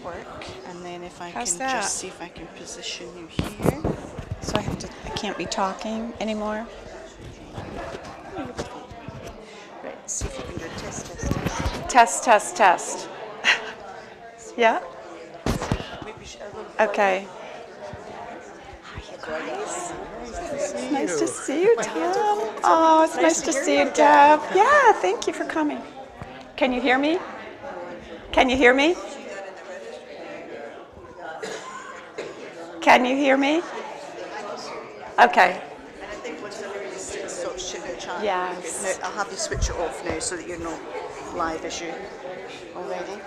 work, and then if I How's can that? just see if I can position you here. So I can't be talking anymore? Right, see if you can do a test, test, test. Test, test, test. Yeah? Maybe a little Okay. Hi, you guys. It's nice to see you, Tom. Oh, it's nice to see you, Deb. Yeah, thank you for coming. Can you hear me? Can you hear me? Can you hear me? Okay. And I think once everybody stops chatting, Yes. I'll have you switch it off now so that you're not live as you already.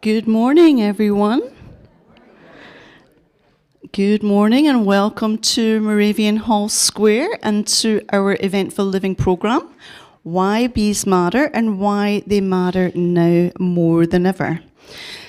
Good morning, everyone. Good morning and welcome to Moravian Hall Square and to our Eventful Living programme, Why Bees Matter and Why They Matter Now More Than Ever.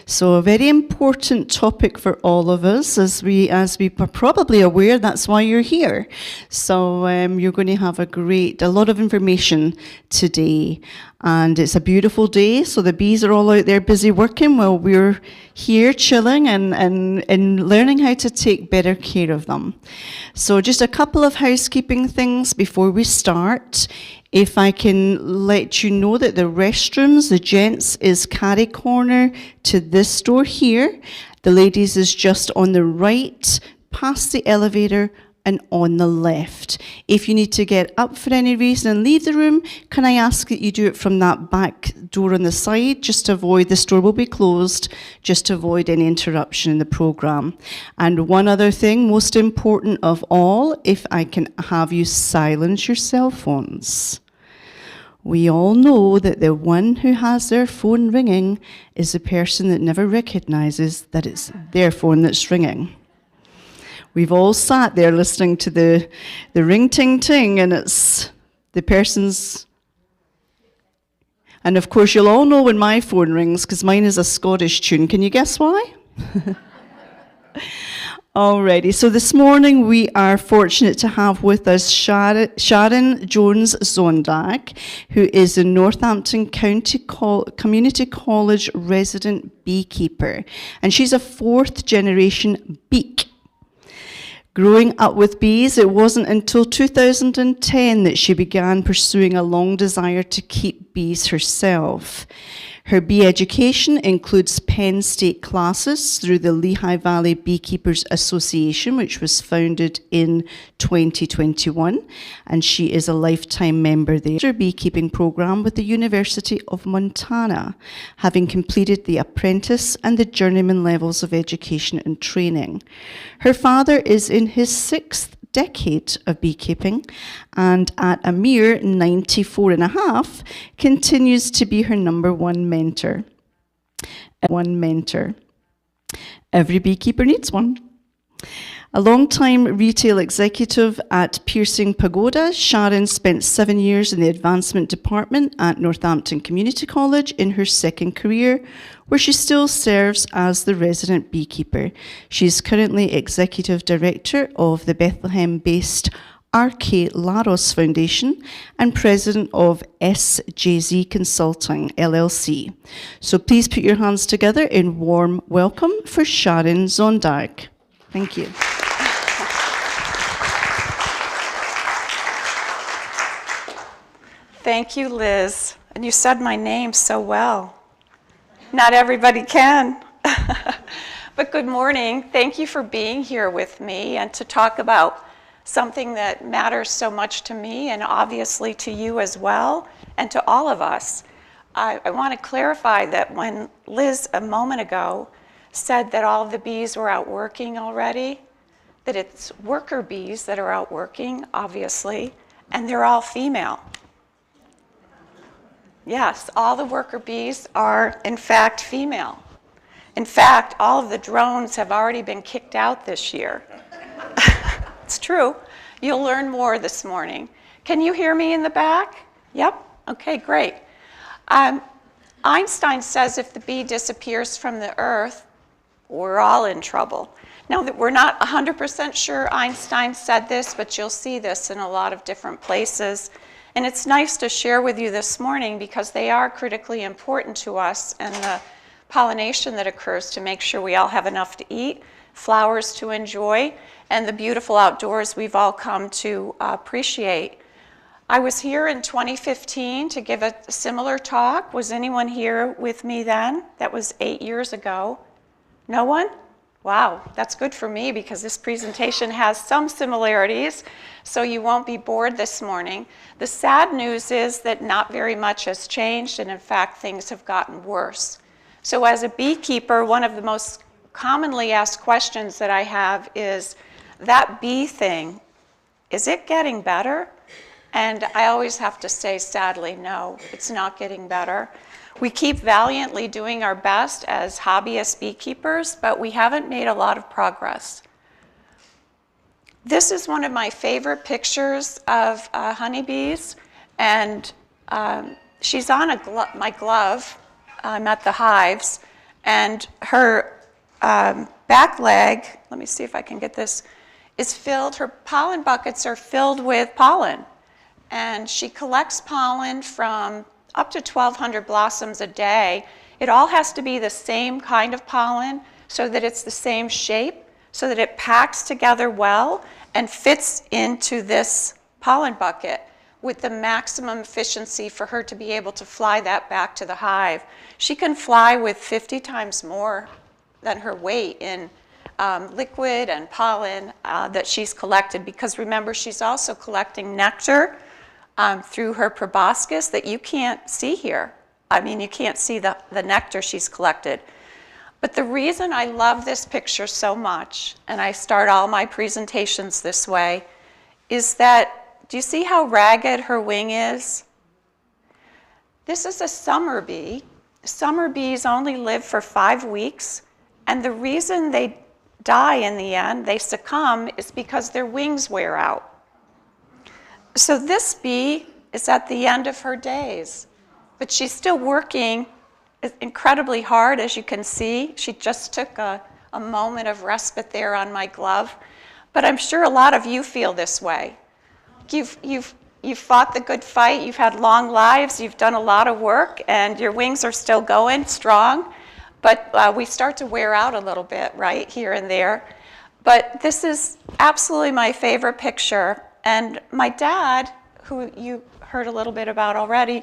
So a very important topic for all of us, as we are probably aware, that's why you're here. So you're going to have a lot of information today. And it's a beautiful day, so the bees are all out there busy working while we're here chilling and learning how to take better care of them. So just a couple of housekeeping things before we start. If I can let you know that the restrooms, the gents is carry corner to this door here. The ladies is just on the right, past the elevator, and on the left. If you need to get up for any reason and leave the room, can I ask that you do it from that back door on the side, just to avoid, this door will be closed, just to avoid any interruption in the programme. And one other thing, most important of all, if I can have you silence your cell phones. We all know that the one who has their phone ringing is the person that never recognises that it's their phone that's ringing. We've all sat there listening to the ring ting ting, and it's the person's. And of course, you'll all know when my phone rings, because mine is a Scottish tune. Can you guess why? Alrighty, so this morning we are fortunate to have with us Sharon Jones-Zondag, who is a Northampton Community College resident beekeeper, and she's a fourth generation beak. Growing up with bees, it wasn't until 2010 that she began pursuing a long desire to keep bees herself. Her bee education includes Penn State classes through the Lehigh Valley Beekeepers Association, which was founded in 2021, and she is a lifetime member there. Her beekeeping program with the University of Montana, having completed the apprentice and the journeyman levels of education and training. Her father is in his 6th decade of beekeeping, and at a mere 94 and a half, continues to be her number one mentor. Every beekeeper needs one. A long-time retail executive at Piercing Pagoda, Sharon spent 7 years in the advancement department at Northampton Community College in her second career, where she still serves as the resident beekeeper. She is currently executive director of the Bethlehem-based R.K. Laros Foundation and president of SJZ Consulting, LLC. So please put your hands together in warm welcome for Sharon Zondag. Thank you. Thank you, Liz. And you said my name so well. Not everybody can. But good morning. Thank you for being here with me and to talk about something that matters so much to me and obviously to you as well and to all of us. I want to clarify that when Liz a moment ago said that all of the bees were out working already, that it's worker bees that are out working, obviously, and they're all female. Yes, all the worker bees are, in fact, female. In fact, all of the drones have already been kicked out this year. It's true. You'll learn more this morning. Can you hear me in the back? Yep? Okay, great. Einstein says if the bee disappears from the earth, we're all in trouble. Now, that we're not 100% sure Einstein said this, but you'll see this in a lot of different places. And it's nice to share with you this morning because they are critically important to us and the pollination that occurs to make sure we all have enough to eat, flowers to enjoy, and the beautiful outdoors we've all come to appreciate. I was here in 2015 to give a similar talk. Was anyone here with me then? That was 8 years ago. No one? Wow, that's good for me because this presentation has some similarities, so you won't be bored this morning. The sad news is that not very much has changed, and in fact, things have gotten worse. So as a beekeeper, one of the most commonly asked questions that I have is, that bee thing, is it getting better? And I always have to say, sadly, no, it's not getting better. We keep valiantly doing our best as hobbyist beekeepers, but we haven't made a lot of progress. This is one of my favorite pictures of honeybees, and she's on my glove. I'm at the hives, and her back leg, let me see if I can get this, is filled, her pollen buckets are filled with pollen. And she collects pollen from up to 1,200 blossoms a day. It all has to be the same kind of pollen so that it's the same shape, so that it packs together well and fits into this pollen bucket with the maximum efficiency for her to be able to fly that back to the hive. She can fly with 50 times more than her weight in liquid and pollen that she's collected, because remember, she's also collecting nectar through her proboscis that you can't see here. I mean, you can't see the nectar she's collected. But the reason I love this picture so much, and I start all my presentations this way, is that, do you see how ragged her wing is? This is a summer bee. Summer bees only live for 5 weeks, and the reason they die in the end, they succumb, is because their wings wear out. So this bee is at the end of her days, but she's still working incredibly hard, as you can see. She just took a moment of respite there on my glove. But I'm sure a lot of you feel this way. You've fought the good fight, you've had long lives, you've done a lot of work, and your wings are still going strong. But we start to wear out a little bit, right, here and there. But this is absolutely my favorite picture. And my dad, who you heard a little bit about already,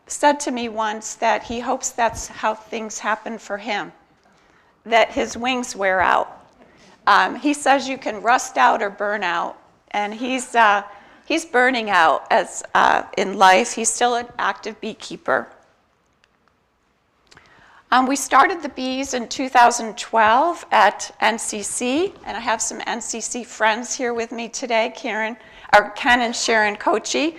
said to me once that he hopes that's how things happen for him, that his wings wear out. He says you can rust out or burn out, and he's burning out as in life. He's still an active beekeeper. We started the bees in 2012 at NCC, and I have some NCC friends here with me today, Ken and Sharon Kochi,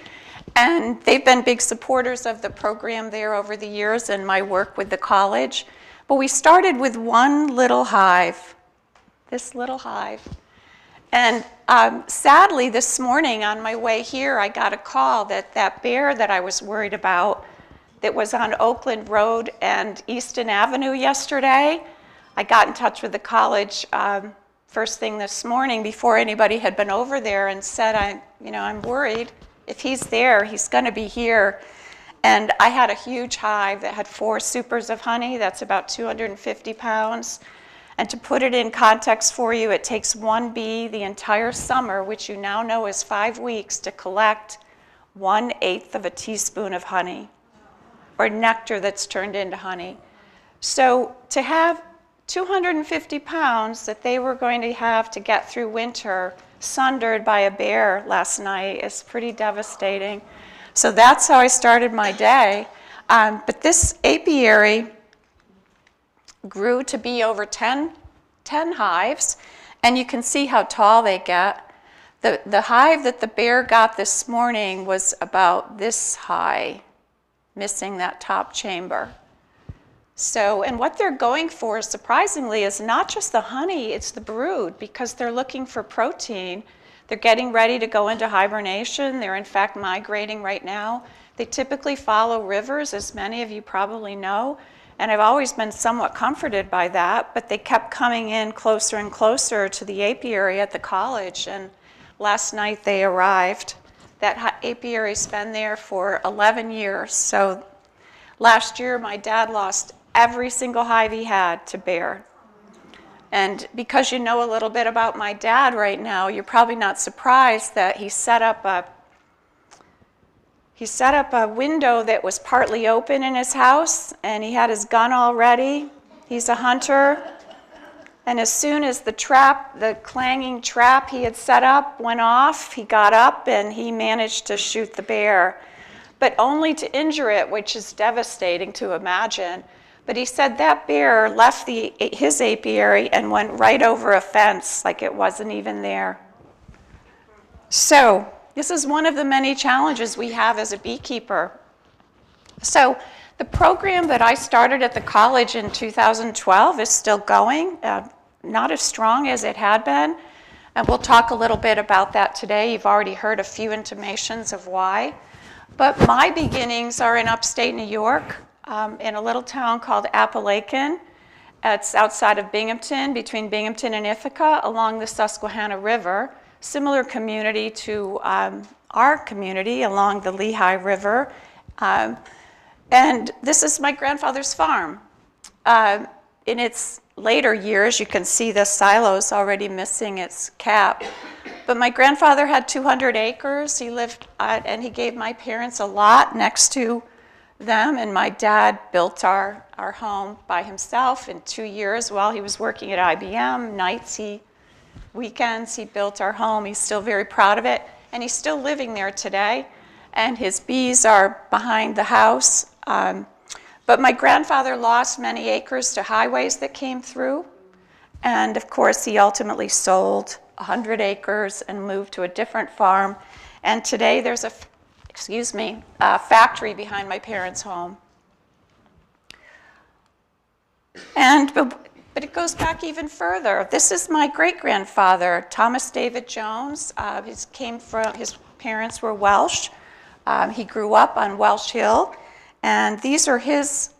and they've been big supporters of the program there over the years and my work with the college. But we started with one little hive, this little hive. And sadly, this morning on my way here, I got a call that that bear that I was worried about that was on Oakland Road and Easton Avenue yesterday. I got in touch with the college first thing this morning before anybody had been over there and said, I'm worried. If he's there, he's going to be here. And I had a huge hive that had 4 supers of honey. That's about 250 pounds. And to put it in context for you, it takes one bee the entire summer, which you now know is 5 weeks, to collect 1/8 of a teaspoon of honey, or nectar that's turned into honey. So to have 250 pounds that they were going to have to get through winter sundered by a bear last night is pretty devastating. So that's how I started my day. But this apiary grew to be over 10 hives, and you can see how tall they get. The hive that the bear got this morning was about this high, missing that top chamber. So, and what they're going for, surprisingly, is not just the honey, it's the brood, because they're looking for protein. They're getting ready to go into hibernation. They're in fact migrating right now. They typically follow rivers, as many of you probably know, and I've always been somewhat comforted by that, but they kept coming in closer and closer to the apiary at the college, and last night they arrived. That apiary's been there for 11 years, so last year my dad lost every single hive he had to bear. And because you know a little bit about my dad right now, you're probably not surprised that he set up a window that was partly open in his house, and he had his gun all ready. He's a hunter. And as soon as the clanging trap he had set up went off, he got up and he managed to shoot the bear, but only to injure it, which is devastating to imagine. But he said that bear left his apiary and went right over a fence like it wasn't even there. So this is one of the many challenges we have as a beekeeper. So The program that I started at the college in 2012 is still going, not as strong as it had been. And we'll talk a little bit about that today. You've already heard a few intimations of why. But my beginnings are in upstate New York, in a little town called Appalachian. It's outside of Binghamton, between Binghamton and Ithaca, along the Susquehanna River. Similar community to our community along the Lehigh River. And this is my grandfather's farm. In its later years, you can see the silos already missing its cap. But my grandfather had 200 acres. He lived, and he gave my parents a lot next to them. And my dad built our home by himself in 2 years while he was working at IBM. Weekends, he built our home. He's still very proud of it. And he's still living there today. And his bees are behind the house. But my grandfather lost many acres to highways that came through. And of course, he ultimately sold 100 acres and moved to a different farm. And today there's a factory behind my parents' home. But it goes back even further. This is my great-grandfather, Thomas David Jones. His parents were Welsh. He grew up on Welsh Hill. And these are his,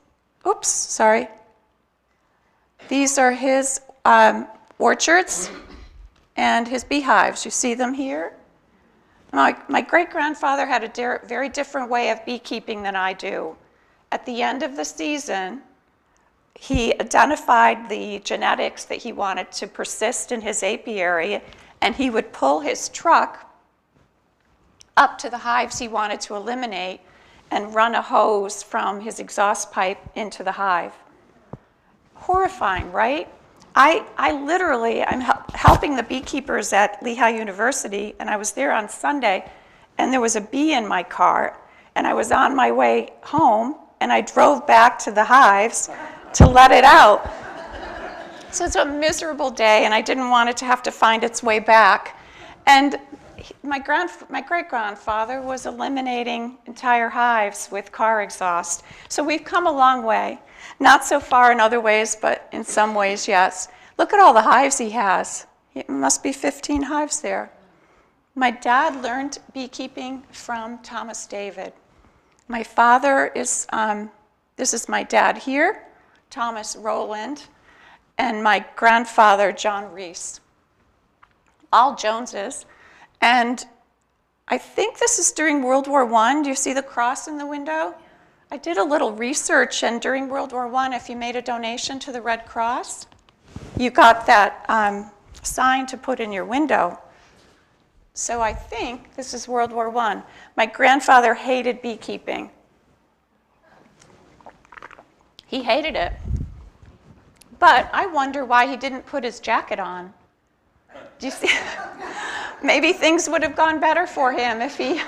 these are his orchards and his beehives. You see them here? My great-grandfather had a very different way of beekeeping than I do. At the end of the season, he identified the genetics that he wanted to persist in his apiary, and he would pull his truck up to the hives he wanted to eliminate and run a hose from his exhaust pipe into the hive. Horrifying, right? I'm helping the beekeepers at Lehigh University, and I was there on Sunday, and there was a bee in my car, and I was on my way home, and I drove back to the hives to let it out. So it's a miserable day, and I didn't want it to have to find its way back. And my great-grandfather was eliminating entire hives with car exhaust. So we've come a long way. Not so far in other ways, but in some ways, yes. Look at all the hives he has. It must be 15 hives there. My dad learned beekeeping from Thomas David. My father is, this is my dad here, Thomas Rowland, and my grandfather, John Reese. All Joneses. And I think this is during World War I. Do you see the cross in the window? I did a little research, and during World War I, if you made a donation to the Red Cross, you got that sign to put in your window. So I think this is World War I. My grandfather hated beekeeping. He hated it. But I wonder why he didn't put his jacket on. Do you see? Maybe things would have gone better for him if he...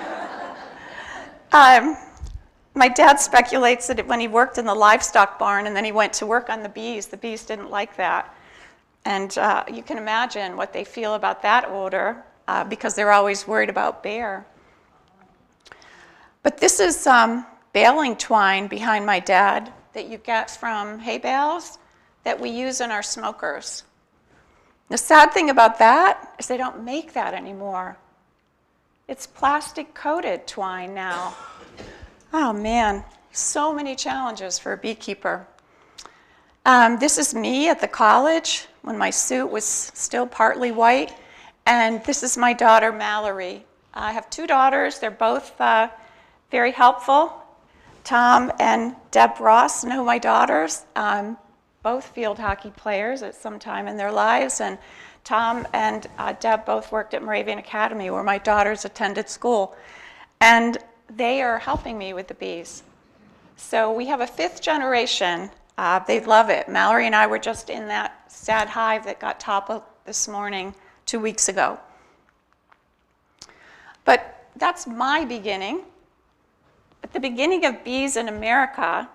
My dad speculates that when he worked in the livestock barn and then he went to work on the bees didn't like that. And you can imagine what they feel about that odor because they're always worried about bear. But this is baling twine behind my dad that you get from hay bales that we use in our smokers. The sad thing about that is they don't make that anymore. It's plastic-coated twine now. Oh man, so many challenges for a beekeeper. This is me at the college when my suit was still partly white, and this is my daughter Mallory. I have two daughters. They're both very helpful. Tom and Deb Ross know my daughters. Both field hockey players at some time in their lives, and Tom and Deb both worked at Moravian Academy where my daughters attended school, and they are helping me with the bees. So we have a 5th generation. They love it. Mallory and I were just in that sad hive that got toppled this morning 2 weeks ago. But that's my beginning. But the beginning of bees in America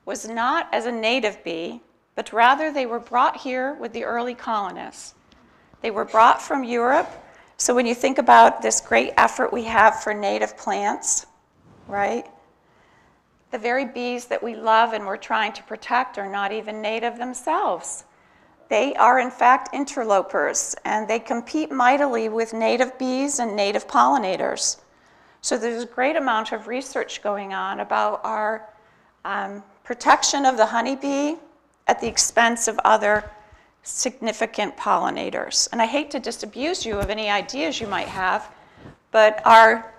was not as a native bee, but rather they were brought here with the early colonists. They were brought from Europe. So when you think about this great effort we have for native plants, right? The very bees that we love and we're trying to protect are not even native themselves. They are, in fact, interlopers, and they compete mightily with native bees and native pollinators. So there's a great amount of research going on about our protection of the honeybee at the expense of other significant pollinators. And I hate to disabuse you of any ideas you might have, but our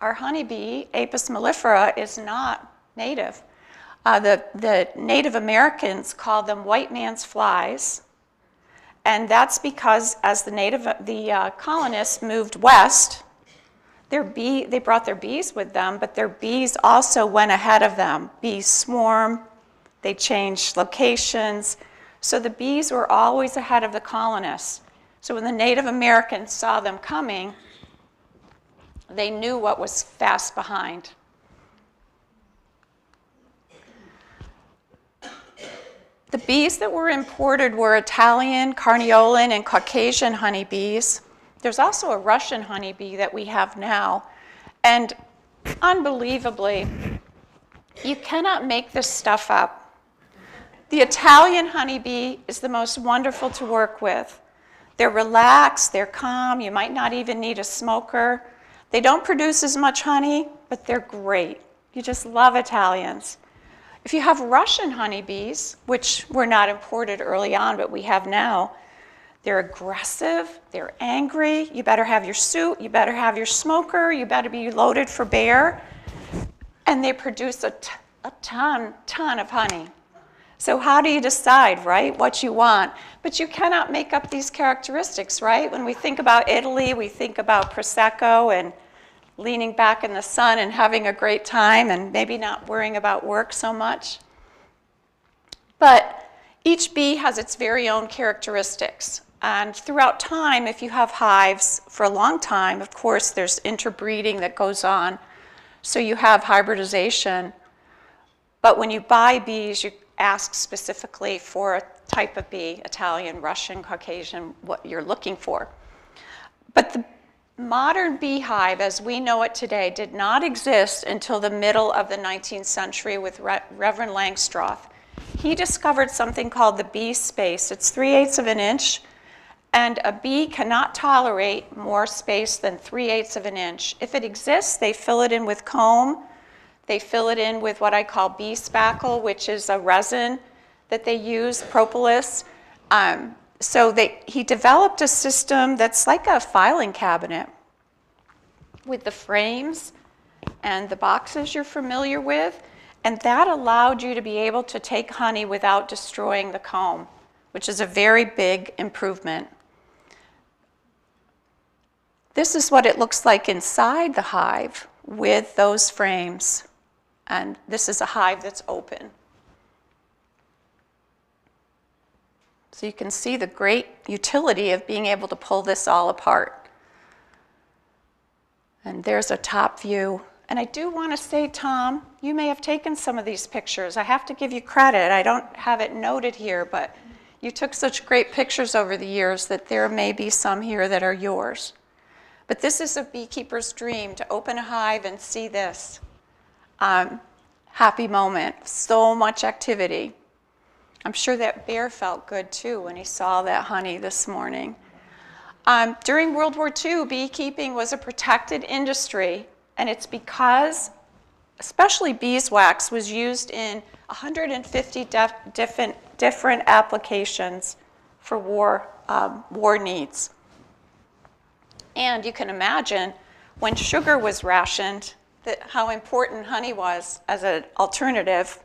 honeybee, Apis mellifera, is not native. The Native Americans called them white man's flies, and that's because as the colonists moved west, they brought their bees with them, but their bees also went ahead of them. Bees swarm, they changed locations, so the bees were always ahead of the colonists. So when the Native Americans saw them coming, they knew what was fast behind. The bees that were imported were Italian, Carniolan, and Caucasian honeybees. There's also a Russian honeybee that we have now. And unbelievably, you cannot make this stuff up. The Italian honeybee is the most wonderful to work with. They're relaxed, they're calm, you might not even need a smoker. They don't produce as much honey, but they're great. You just love Italians. If you have Russian honeybees, which were not imported early on, but we have now, they're aggressive, they're angry, you better have your suit, you better have your smoker, you better be loaded for bear, and they produce a ton of honey. So how do you decide, right, what you want? But you cannot make up these characteristics, right? When we think about Italy, we think about Prosecco and leaning back in the sun and having a great time and maybe not worrying about work so much. But each bee has its very own characteristics. And throughout time, if you have hives for a long time, of course, there's interbreeding that goes on. So you have hybridization. But when you buy bees, you ask specifically for a type of bee, Italian, Russian, Caucasian, what you're looking for. But the modern beehive, as we know it today, did not exist until the middle of the 19th century with Reverend Langstroth. He discovered something called the bee space. It's 3/8 of an inch, and a bee cannot tolerate more space than 3/8 of an inch. If it exists, they fill it in with comb. They fill it in with what I call bee spackle, which is a resin that they use, propolis. He developed a system that's like a filing cabinet with the frames and the boxes you're familiar with, and that allowed you to be able to take honey without destroying the comb, which is a very big improvement. This is what it looks like inside the hive with those frames, and this is a hive that's open. So you can see the great utility of being able to pull this all apart. And there's a top view. And I do want to say, Tom, you may have taken some of these pictures. I have to give you credit. I don't have it noted here, but you took such great pictures over the years that there may be some here that are yours. But this is a beekeeper's dream, to open a hive and see this. Happy moment, so much activity. I'm sure that bear felt good too when he saw that honey this morning. During World War II, beekeeping was a protected industry, and it's because especially beeswax was used in 150 different applications for war needs. And you can imagine when sugar was rationed, how important honey was as an alternative.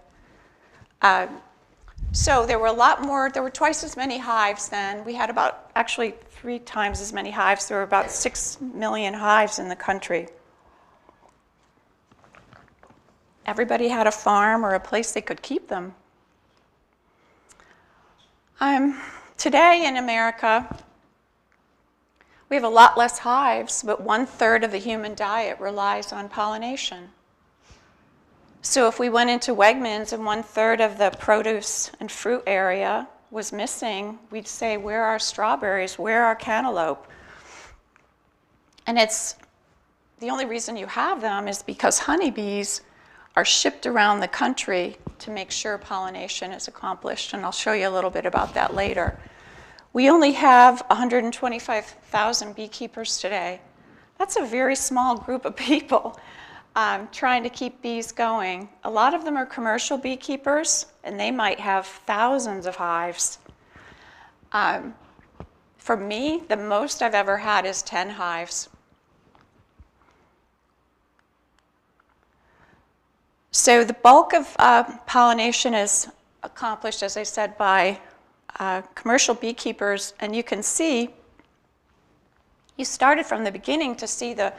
So there were twice as many hives then. We had actually 3 times as many hives. There were about 6 million hives in the country. Everybody had a farm or a place they could keep them. Today in America, we have a lot less hives, but 1/3 of the human diet relies on pollination. So if we went into Wegmans and 1/3 of the produce and fruit area was missing, we'd say, where are strawberries? Where are cantaloupe? And the only reason you have them is because honeybees are shipped around the country to make sure pollination is accomplished, and I'll show you a little bit about that later. We only have 125,000 beekeepers today. That's a very small group of people trying to keep bees going. A lot of them are commercial beekeepers, and they might have thousands of hives. For me, the most I've ever had is 10 hives. So the bulk of pollination is accomplished, as I said, by commercial beekeepers, and you can see, you started from the beginning to see the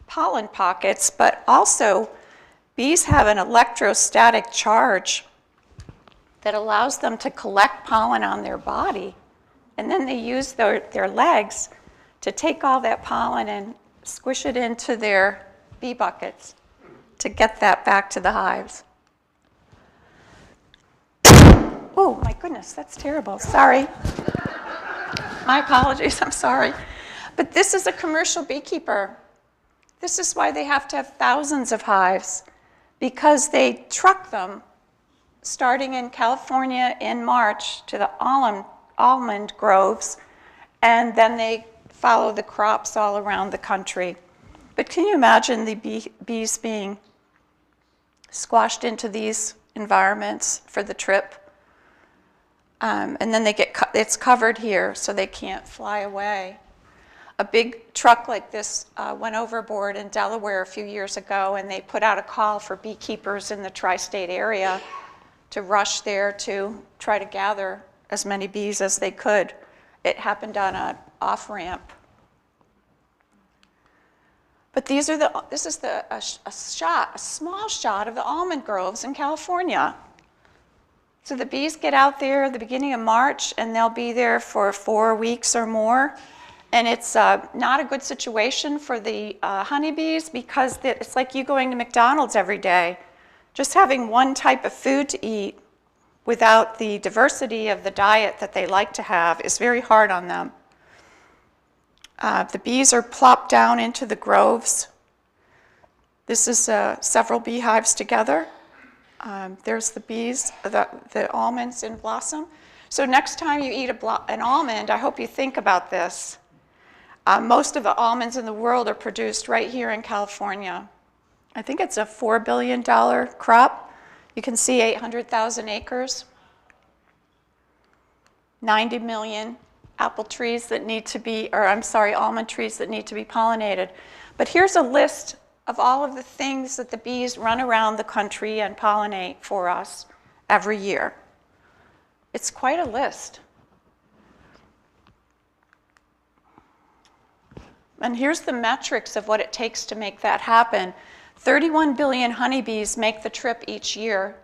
pollen pockets, but also bees have an electrostatic charge that allows them to collect pollen on their body, and then they use their legs to take all that pollen and squish it into their bee buckets to get that back to the hives. Oh my goodness, that's terrible. Sorry. My apologies, I'm sorry. But this is a commercial beekeeper. This is why they have to have thousands of hives, because they truck them starting in California in March to the almond groves, and then they follow the crops all around the country. But can you imagine the bees being squashed into these environments for the trip? And then it's covered here so they can't fly away. A big truck like this went overboard in Delaware a few years ago, and they put out a call for beekeepers in the tri-state area to rush there to try to gather as many bees as they could. It happened on an off-ramp. But this is a small shot of the almond groves in California. So the bees get out there at the beginning of March, and they'll be there for 4 weeks or more. And it's not a good situation for the honeybees, because it's like you going to McDonald's every day. Just having one type of food to eat without the diversity of the diet that they like to have is very hard on them. The bees are plopped down into the groves. This is several beehives together. There's the bees, the almonds in blossom. So next time you eat an almond, I hope you think about this. Most of the almonds in the world are produced right here in California. I think it's a $4 billion crop. You can see 800,000 acres, 90 million almond trees that need to be pollinated. But here's a list of all of the things that the bees run around the country and pollinate for us every year. It's quite a list. And here's the metrics of what it takes to make that happen. 31 billion honeybees make the trip each year.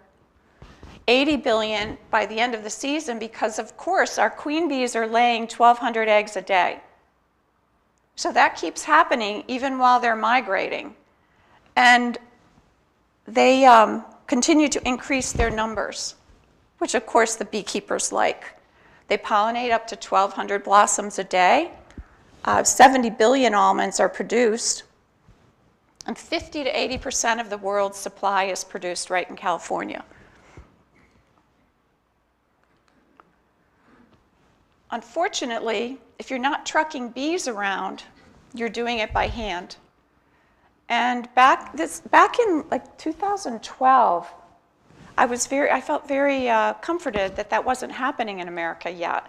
80 billion by the end of the season, because of course our queen bees are laying 1,200 eggs a day. So that keeps happening even while they're migrating. And they continue to increase their numbers, which of course the beekeepers like. They pollinate up to 1,200 blossoms a day. 70 billion almonds are produced. And 50 to 80% of the world's supply is produced right in California. Unfortunately, if you're not trucking bees around, you're doing it by hand. And back in like 2012, I felt very comforted that that wasn't happening in America yet.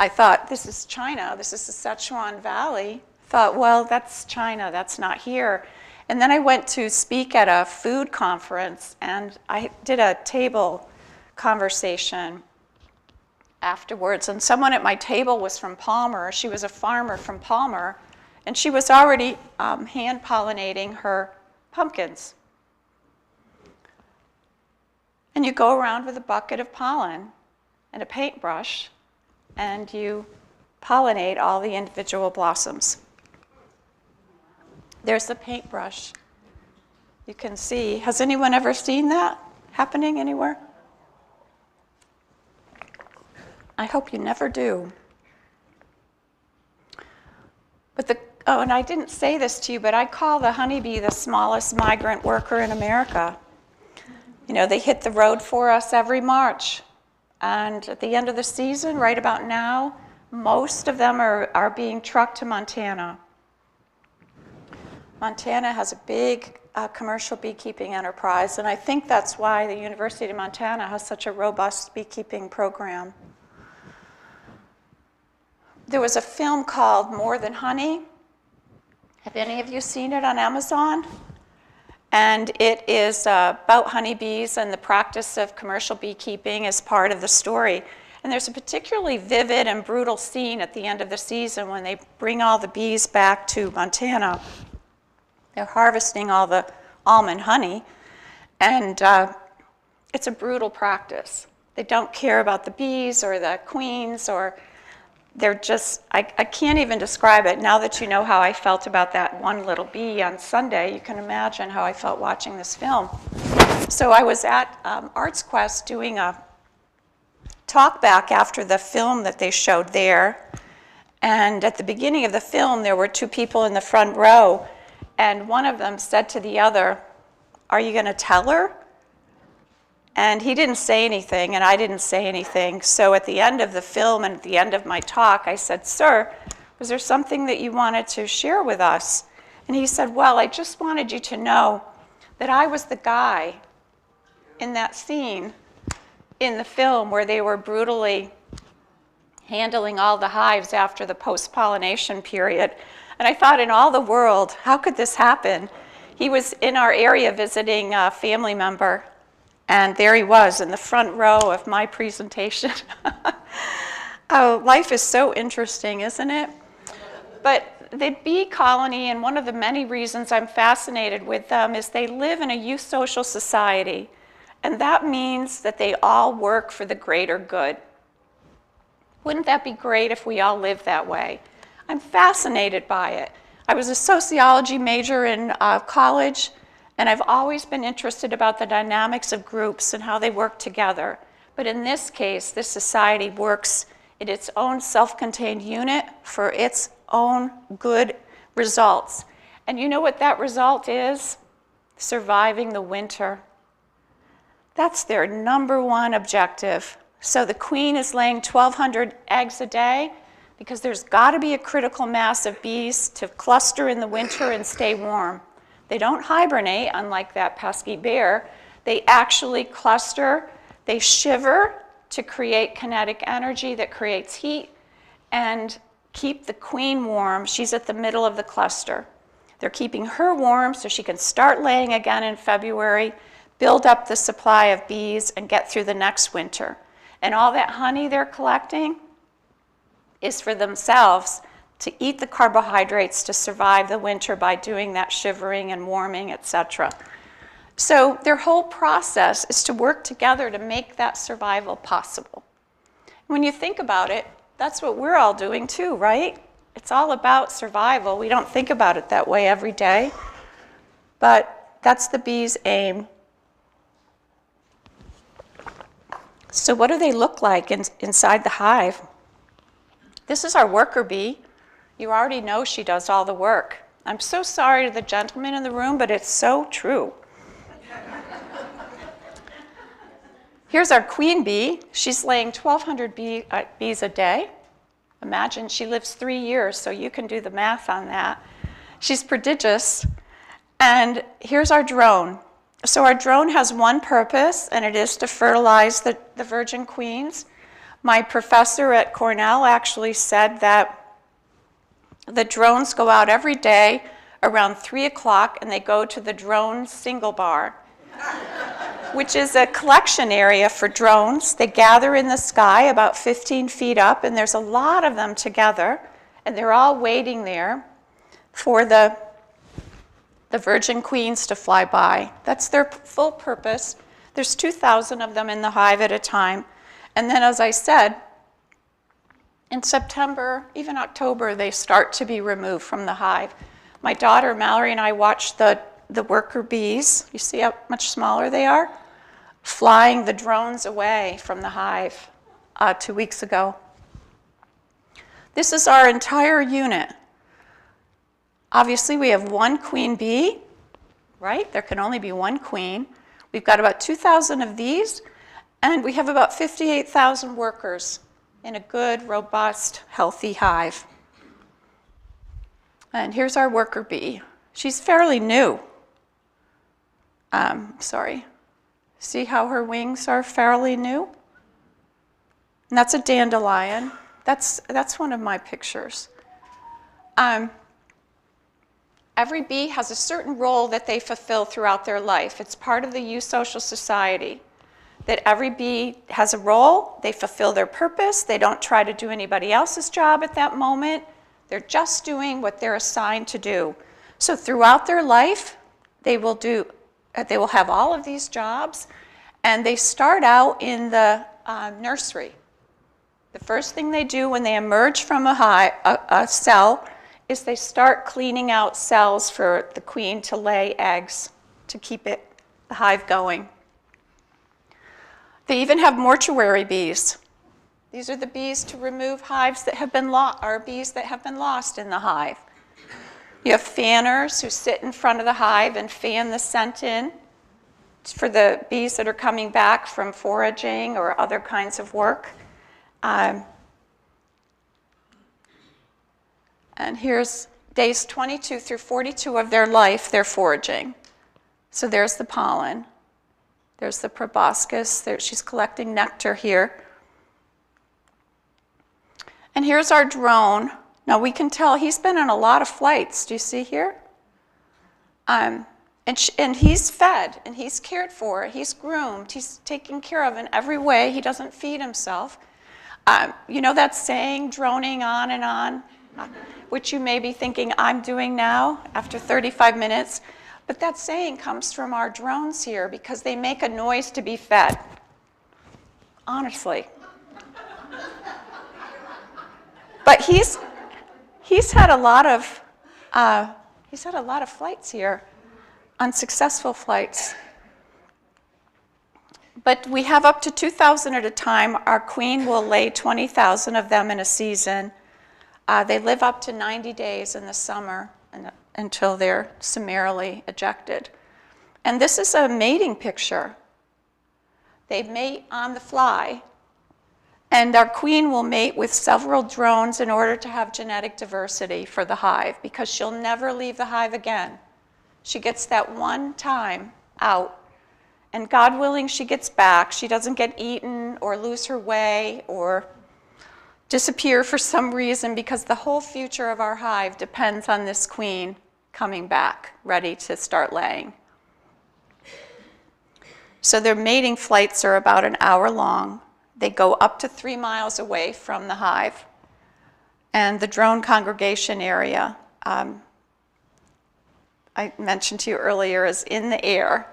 I thought, this is China, this is the Sichuan Valley. Thought, well, that's China, that's not here. And then I went to speak at a food conference, and I did a table conversation afterwards. And someone at my table was from Palmer. She was a farmer from Palmer, and she was already hand pollinating her pumpkins. And you go around with a bucket of pollen and a paintbrush, and you pollinate all the individual blossoms. There's the paintbrush. You can see. Has anyone ever seen that happening anywhere? I hope you never do. But and I didn't say this to you, but I call the honeybee the smallest migrant worker in America. You know, they hit the road for us every March. And at the end of the season, right about now, most of them are being trucked to Montana. Montana has a big commercial beekeeping enterprise, and I think that's why the University of Montana has such a robust beekeeping program. There was a film called More Than Honey. Have any of you seen it on Amazon? And it is about honeybees and the practice of commercial beekeeping as part of the story. And there's a particularly vivid and brutal scene at the end of the season when they bring all the bees back to Montana. They're harvesting all the almond honey, and it's a brutal practice. They don't care about the bees or the queens, or they're just, I can't even describe it. Now that you know how I felt about that one little bee on Sunday, you can imagine how I felt watching this film. So I was at Arts Quest doing a talk back after the film that they showed there, and at the beginning of the film there were two people in the front row, and one of them said to the other, "Are you going to tell her?" And he didn't say anything, and I didn't say anything. So at the end of the film and at the end of my talk, I said, "Sir, was there something that you wanted to share with us?" And he said, "Well, I just wanted you to know that I was the guy in that scene in the film where they were brutally handling all the hives after the post-pollination period." And I thought, in all the world, how could this happen? He was in our area visiting a family member, and there he was in the front row of my presentation. Oh, life is so interesting, isn't it? But the bee colony, and one of the many reasons I'm fascinated with them, is they live in a eusocial society, and that means that they all work for the greater good. Wouldn't that be great if we all lived that way? I'm fascinated by it. I was a sociology major in college, and I've always been interested about the dynamics of groups and how they work together. But in this case, this society works in its own self-contained unit for its own good results. And you know what that result is? Surviving the winter. That's their number one objective. So the queen is laying 1,200 eggs a day, because there's got to be a critical mass of bees to cluster in the winter and stay warm. They don't hibernate, unlike that pesky bear. They actually cluster, they shiver to create kinetic energy that creates heat and keep the queen warm. She's at the middle of the cluster. They're keeping her warm so she can start laying again in February, build up the supply of bees, and get through the next winter. And all that honey they're collecting is for themselves to eat the carbohydrates to survive the winter by doing that shivering and warming, etc. So their whole process is to work together to make that survival possible. When you think about it, that's what we're all doing too, right? It's all about survival. We don't think about it that way every day, but that's the bee's aim. So what do they look like inside the hive? This is our worker bee. You already know she does all the work. I'm so sorry to the gentleman in the room, but it's so true. Here's our queen bee. She's laying 1,200 bees a day. Imagine she lives 3 years, so you can do the math on that. She's prodigious. And here's our drone. So our drone has one purpose, and it is to fertilize the virgin queens. My professor at Cornell actually said that the drones go out every day around 3 o'clock, and they go to the drone single bar, which is a collection area for drones. They gather in the sky about 15 feet up, and there's a lot of them together, and they're all waiting there for the virgin queens to fly by. That's their full purpose. There's 2,000 of them in the hive at a time. And then, as I said, in September, even October, they start to be removed from the hive. My daughter Mallory and I watched the worker bees, you see how much smaller they are, flying the drones away from the hive 2 weeks ago. This is our entire unit. Obviously, we have one queen bee, right? There can only be one queen. We've got about 2,000 of these, and we have about 58,000 workers in a good, robust, healthy hive. And here's our worker bee. She's fairly new. Sorry. See how her wings are fairly new? And that's a dandelion. That's one of my pictures. Every bee has a certain role that they fulfill throughout their life. It's part of the eusocial society, that every bee has a role, they fulfill their purpose, they don't try to do anybody else's job at that moment, they're just doing what they're assigned to do. So throughout their life, they will have all of these jobs, and they start out in the nursery. The first thing they do when they emerge from a cell is they start cleaning out cells for the queen to lay eggs to keep the hive going. They even have mortuary bees. These are the bees to remove hives that have been bees that have been lost in the hive. You have fanners who sit in front of the hive and fan the scent in for the bees that are coming back from foraging or other kinds of work. And here's days 22 through 42 of their life, they're foraging. So there's the pollen. There's the proboscis. She's collecting nectar here. And here's our drone. Now we can tell he's been on a lot of flights. Do you see here? And he's fed, and he's cared for, he's groomed, he's taken care of in every way. He doesn't feed himself. You know that saying, droning on and on, which you may be thinking I'm doing now after 35 minutes. But that saying comes from our drones here because they make a noise to be fed. Honestly. But he's had a lot of flights here, unsuccessful flights. But we have up to 2,000 at a time. Our queen will lay 20,000 of them in a season. They live up to 90 days in the summer until they're summarily ejected. And this is a mating picture. They mate on the fly. And our queen will mate with several drones in order to have genetic diversity for the hive, because she'll never leave the hive again. She gets that one time out, and God willing, she gets back. She doesn't get eaten or lose her way or disappear for some reason, because the whole future of our hive depends on this queen coming back, ready to start laying. So their mating flights are about an hour long. They go up to 3 miles away from the hive. And the drone congregation area, I mentioned to you earlier, is in the air.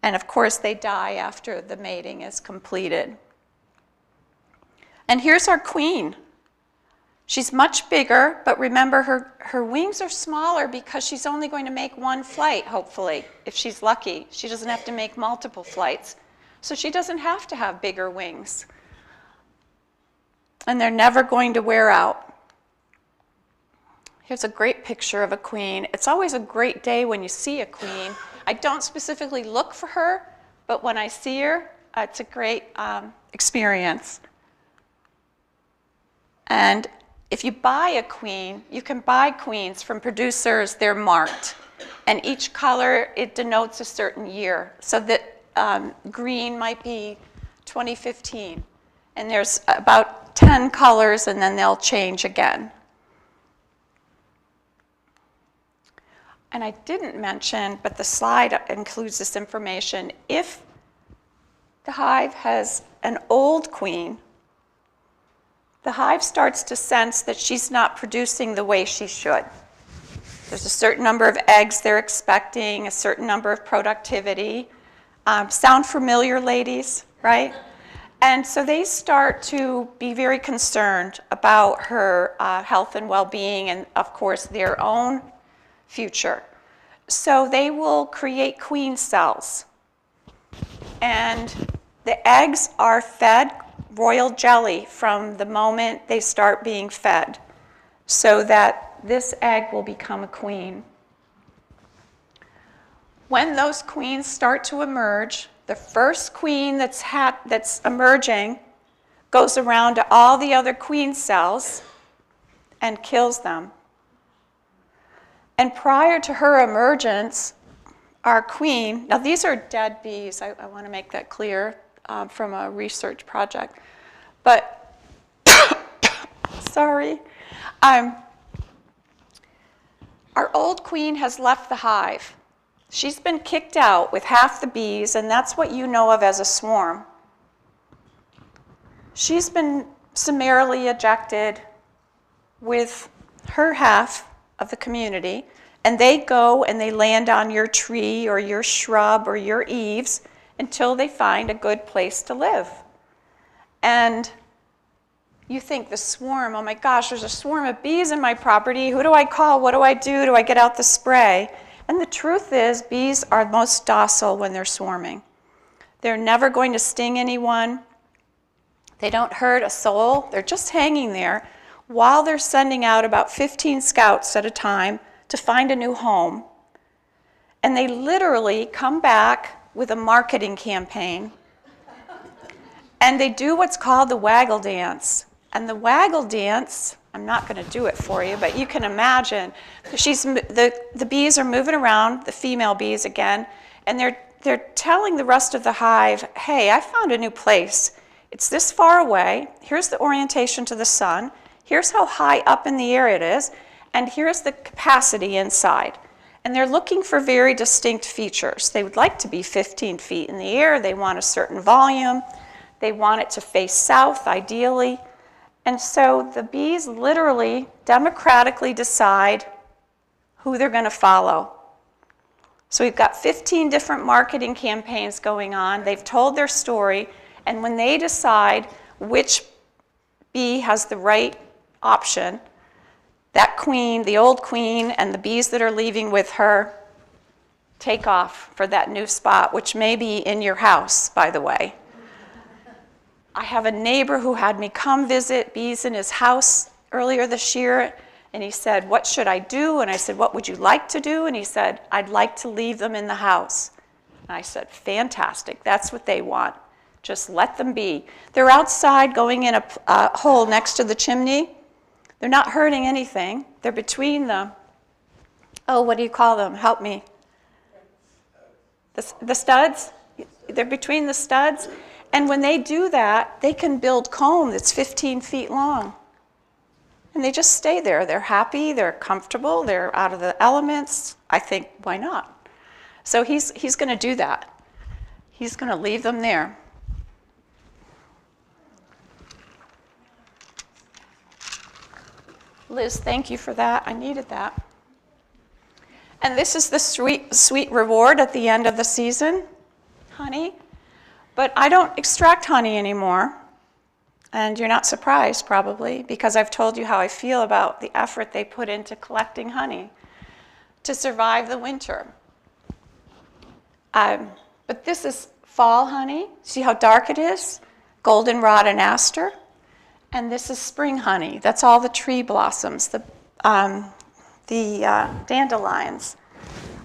And of course, they die after the mating is completed. And here's our queen. She's much bigger, but remember her wings are smaller because she's only going to make one flight, hopefully, if she's lucky. She doesn't have to make multiple flights. So she doesn't have to have bigger wings. And they're never going to wear out. Here's a great picture of a queen. It's always a great day when you see a queen. I don't specifically look for her, but when I see her, it's a great experience. And if you buy a queen, you can buy queens from producers. They're marked. And each color, it denotes a certain year. So that green might be 2015. And there's about 10 colors, and then they'll change again. And I didn't mention, but the slide includes this information. If the hive has an old queen, the hive starts to sense that she's not producing the way she should. There's a certain number of eggs they're expecting, a certain number of productivity. Sound familiar, ladies, right? And so they start to be very concerned about her health and well-being and, of course, their own future. So they will create queen cells. And the eggs are fed royal jelly from the moment they start being fed, so that this egg will become a queen. when those queens start to emerge, the first queen that's emerging goes around to all the other queen cells and kills them. And prior to her emergence, our queen, now these are dead bees, I want to make that clear from a research project, but, sorry, our old queen has left the hive. She's been kicked out with half the bees, and that's what you know of as a swarm. She's been summarily ejected with her half of the community, and they go and they land on your tree or your shrub or your eaves until they find a good place to live. And you think the swarm, oh my gosh, there's a swarm of bees in my property. Who do I call? What do I do? Do I get out the spray? And the truth is, bees are most docile when they're swarming. They're never going to sting anyone. They don't hurt a soul. They're just hanging there while they're sending out about 15 scouts at a time to find a new home. And they literally come back with a marketing campaign. And they do what's called the waggle dance. And the waggle dance, I'm not going to do it for you, but you can imagine. The bees are moving around, the female bees again, and they're telling the rest of the hive, hey, I found a new place. It's this far away. Here's the orientation to the sun. Here's how high up in the air it is. And here's the capacity inside. And they're looking for very distinct features. They would like to be 15 feet in the air. They want a certain volume. They want it to face south, ideally. And so the bees literally democratically decide who they're going to follow. So we've got 15 different marketing campaigns going on. They've told their story. And when they decide which bee has the right option, that queen, the old queen, and the bees that are leaving with her take off for that new spot, which may be in your house, by the way. I have a neighbor who had me come visit bees in his house earlier this year, and he said, what should I do? And I said, what would you like to do? And he said, I'd like to leave them in the house. And I said, fantastic, that's what they want. Just let them be. They're outside going in a hole next to the chimney. They're not hurting anything. They're between the, oh, what do you call them? Help me. The studs? They're between the studs. And when they do that, they can build comb that's 15 feet long. And they just stay there. They're happy, they're comfortable, they're out of the elements. I think, why not? So he's going to do that. He's going to leave them there. Liz, thank you for that. I needed that. And this is the sweet reward at the end of the season, honey. But I don't extract honey anymore. And you're not surprised, probably, because I've told you how I feel about the effort they put into collecting honey to survive the winter. But this is fall honey. See how dark it is? Goldenrod and aster. And this is spring honey. That's all the tree blossoms, the dandelions,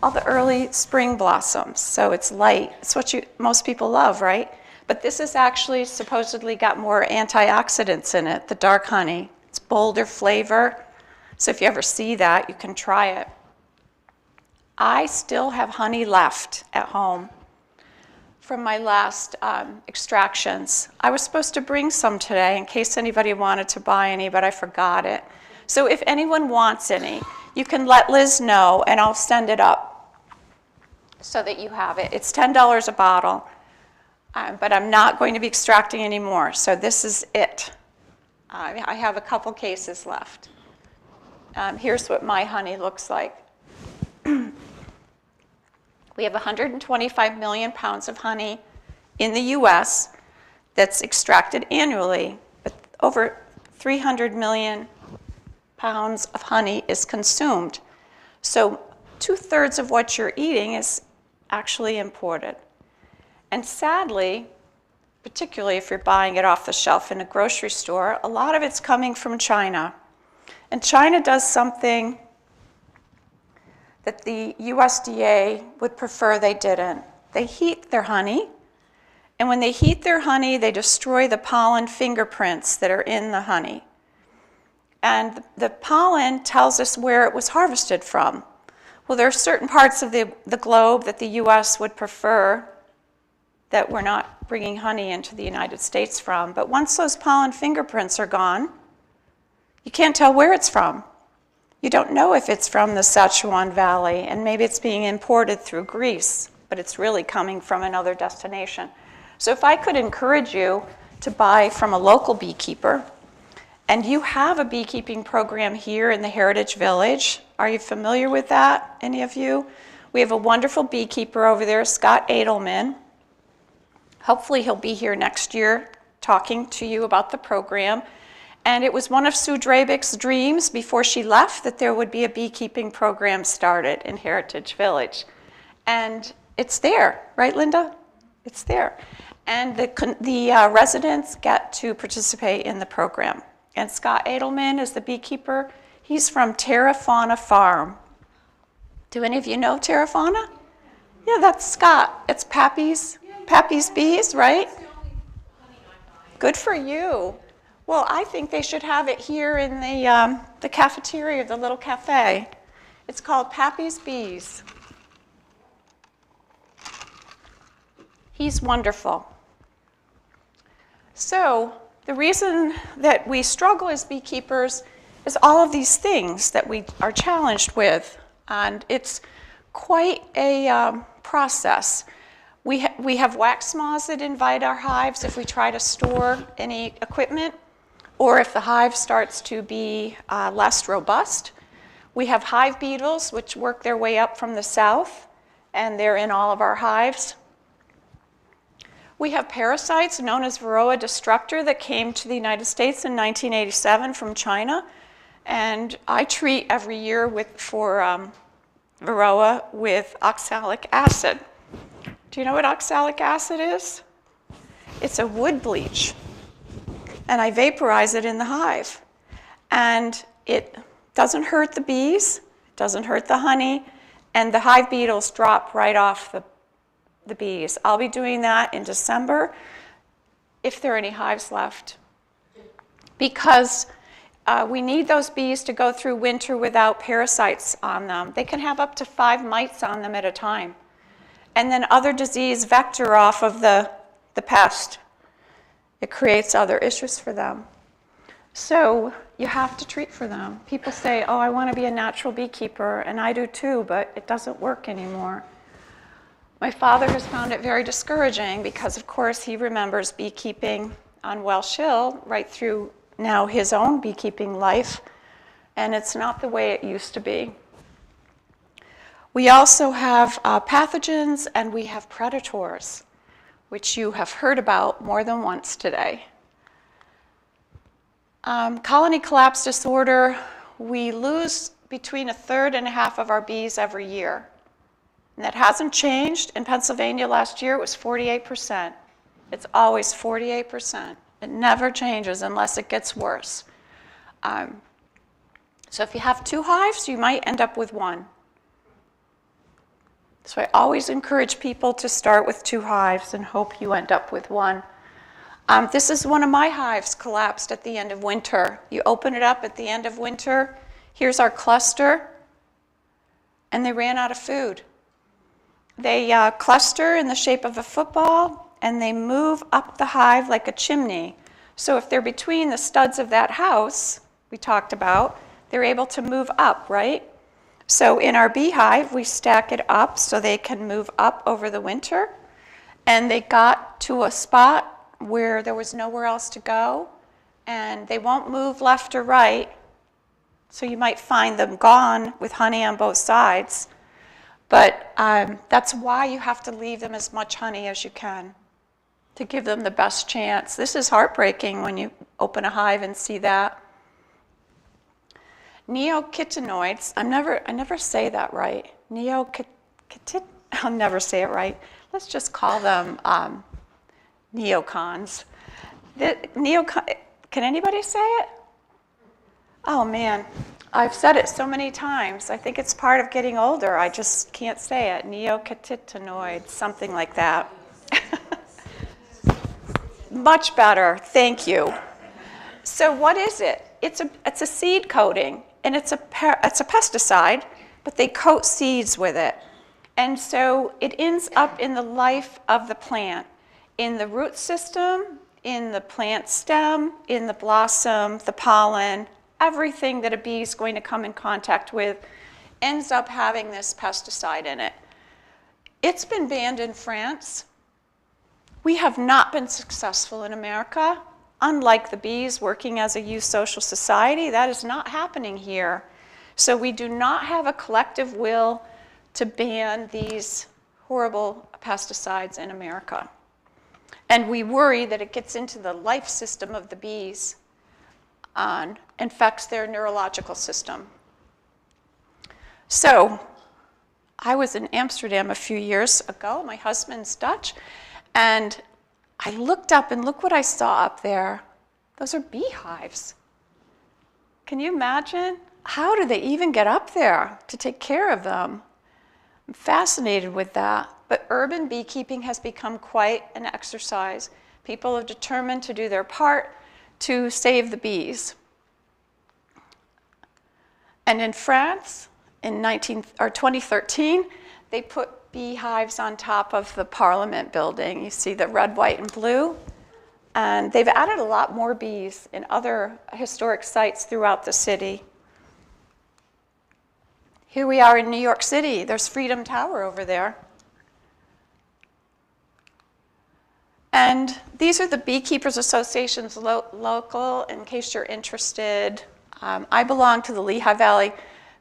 all the early spring blossoms. So it's light. It's what most people love, right? But this has actually supposedly got more antioxidants in it, the dark honey. It's bolder flavor. So if you ever see that, you can try it. I still have honey left at home from my last extractions. I was supposed to bring some today in case anybody wanted to buy any, but I forgot it. So if anyone wants any, you can let Liz know and I'll send it up so that you have it. It's $10 a bottle, but I'm not going to be extracting anymore. So this is it. I have a couple cases left. Here's what my honey looks like. We have 125 million pounds of honey in the US that's extracted annually, but over 300 million pounds of honey is consumed. So 2/3 of what you're eating is actually imported. And sadly, particularly if you're buying it off the shelf in a grocery store, a lot of it's coming from China. And China does something that the USDA would prefer they didn't. They heat their honey, and when they heat their honey, they destroy the pollen fingerprints that are in the honey. And the pollen tells us where it was harvested from. Well, there are certain parts of the globe that the US would prefer that we're not bringing honey into the United States from. But once those pollen fingerprints are gone, you can't tell where it's from. You don't know if it's from the Sichuan Valley, and maybe it's being imported through Greece, but it's really coming from another destination. So if I could encourage you to buy from a local beekeeper, and you have a beekeeping program here in the Heritage Village. Are you familiar with that, any of you? We have a wonderful beekeeper over there, Scott Edelman. Hopefully he'll be here next year talking to you about the program. And it was one of Sue Drabick's dreams before she left that there would be a beekeeping program started in Heritage Village. And it's there, right, Linda? It's there. And the residents get to participate in the program. And Scott Edelman is the beekeeper. He's from Terra Fauna Farm. Do any of you know Terra Fauna? Yeah, that's Scott. It's Pappy's Bees, right? Good for you. Well, I think they should have it here in the cafeteria, the little cafe. It's called Pappy's Bees. He's wonderful. So the reason that we struggle as beekeepers is all of these things that we are challenged with, and it's quite a process. We have wax moths that invite our hives if we try to store any equipment, or if the hive starts to be less robust. We have hive beetles, which work their way up from the south, and they're in all of our hives. We have parasites known as Varroa destructor that came to the United States in 1987 from China, and I treat every year for Varroa with oxalic acid. Do you know what oxalic acid is? It's a wood bleach, and I vaporize it in the hive. And it doesn't hurt the bees, it doesn't hurt the honey, and the hive beetles drop right off the bees. I'll be doing that in December, if there are any hives left, because we need those bees to go through winter without parasites on them. They can have up to 5 mites on them at a time. And then other disease vector off of the pest. It creates other issues for them. So you have to treat for them. People say, oh, I want to be a natural beekeeper, and I do too, but it doesn't work anymore. My father has found it very discouraging because, of course, he remembers beekeeping on Welsh Hill right through now his own beekeeping life, and it's not the way it used to be. We also have pathogens, and we have predators, which you have heard about more than once today. Colony collapse disorder, we lose between 1/3 and 1/2 of our bees every year. And that hasn't changed. In Pennsylvania last year, it was 48%. It's always 48%. It never changes unless it gets worse. So if you have 2 hives, you might end up with 1. So I always encourage people to start with 2 hives and hope you end up with 1. This is one of my hives collapsed at the end of winter. You open it up at the end of winter. Here's our cluster. And they ran out of food. They cluster in the shape of a football, and they move up the hive like a chimney. So if they're between the studs of that house we talked about, they're able to move up, right? So in our beehive, we stack it up so they can move up over the winter. And they got to a spot where there was nowhere else to go, and they won't move left or right. So you might find them gone with honey on both sides. But that's why you have to leave them as much honey as you can to give them the best chance. This is heartbreaking when you open a hive and see that. Neonicotinoids, I never say that right. I'll never say it right. Let's just call them neocons. Can anybody say it? Oh man, I've said it so many times. I think it's part of getting older. I just can't say it. Neocotinoid, something like that. Much better. Thank you. So what is it? It's a seed coating, and it's a pesticide, but they coat seeds with it. And so it ends up in the life of the plant, in the root system, in the plant stem, in the blossom, the pollen. Everything that a bee is going to come in contact with ends up having this pesticide in it. It's been banned in France. We have not been successful in America. Unlike the bees working as a eusocial society, that is not happening here. So we do not have a collective will to ban these horrible pesticides in America. And we worry that it gets into the life system of the bees and infects their neurological system. So I was in Amsterdam a few years ago. My husband's Dutch. And I looked up, and look what I saw up there. Those are beehives. Can you imagine? How do they even get up there to take care of them? I'm fascinated with that. But urban beekeeping has become quite an exercise. People have determined to do their part to save the bees. And in France, in 2013, they put beehives on top of the Parliament building. You see the red, white, and blue. And they've added a lot more bees in other historic sites throughout the city. Here we are in New York City. There's Freedom Tower over there. And these are the Beekeepers Association's local, in case you're interested. I belong to the Lehigh Valley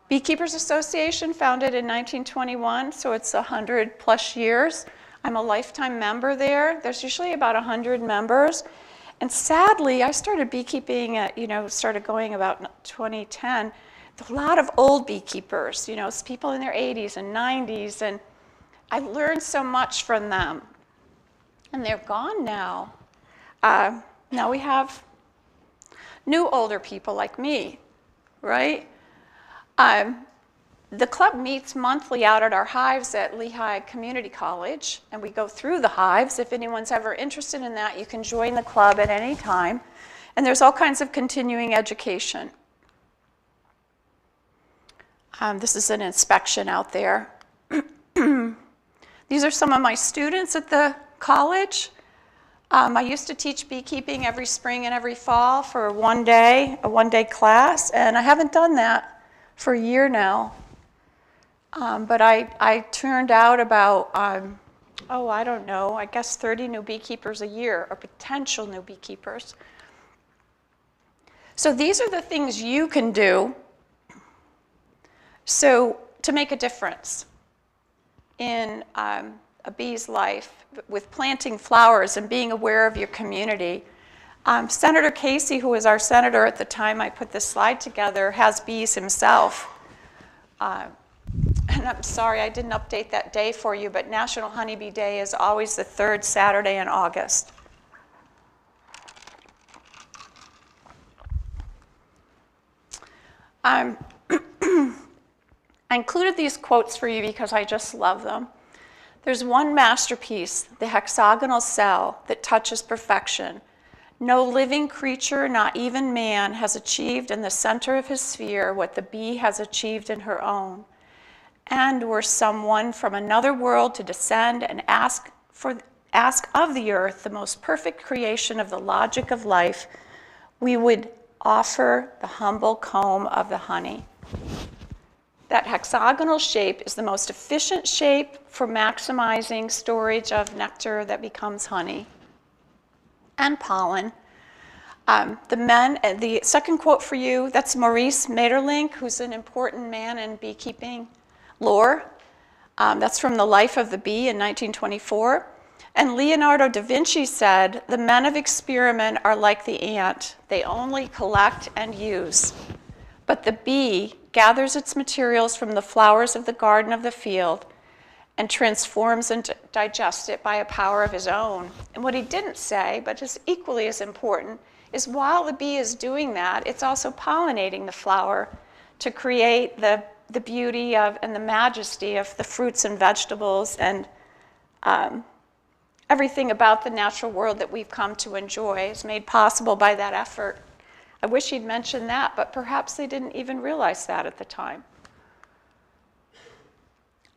Beekeepers Association, founded in 1921, so it's 100 plus years. I'm a lifetime member there. There's usually about 100 members. And sadly, I started beekeeping started going about 2010. A lot of old beekeepers, it's people in their 80s and 90s, and I learned so much from them. And they're gone now. Now we have new older people like me, right? The club meets monthly out at our hives at Lehigh Community College, and we go through the hives. If anyone's ever interested in that, you can join the club at any time. And there's all kinds of continuing education. This is an inspection out there. These are some of my students at the college. I used to teach beekeeping every spring and every fall for a one-day class, and I haven't done that for a year now. But I turned out about, I don't know, I guess 30 new beekeepers a year, or potential new beekeepers. So these are the things you can do to make a difference in a bee's life with planting flowers and being aware of your community. Senator Casey, who was our senator at the time I put this slide together, has bees himself. And I'm sorry I didn't update that day for you, but National Honeybee Day is always the third Saturday in August. I included these quotes for you because I just love them. There's one masterpiece, the hexagonal cell, that touches perfection. No living creature, not even man, has achieved in the center of his sphere what the bee has achieved in her own. And were someone from another world to descend and ask of the earth the most perfect creation of the logic of life, we would offer the humble comb of the honey. That hexagonal shape is the most efficient shape for maximizing storage of nectar that becomes honey and pollen. The second quote for you, that's Maurice Maeterlinck, who's an important man in beekeeping lore. That's from The Life of the Bee in 1924. And Leonardo da Vinci said, "The men of experiment are like the ant. They only collect and use. But the bee gathers its materials from the flowers of the garden of the field and transforms and digests it by a power of his own." And what he didn't say, but is equally as important, is while the bee is doing that, it's also pollinating the flower to create the beauty of and the majesty of the fruits and vegetables and everything about the natural world that we've come to enjoy is made possible by that effort. I wish he'd mentioned that, but perhaps they didn't even realize that at the time.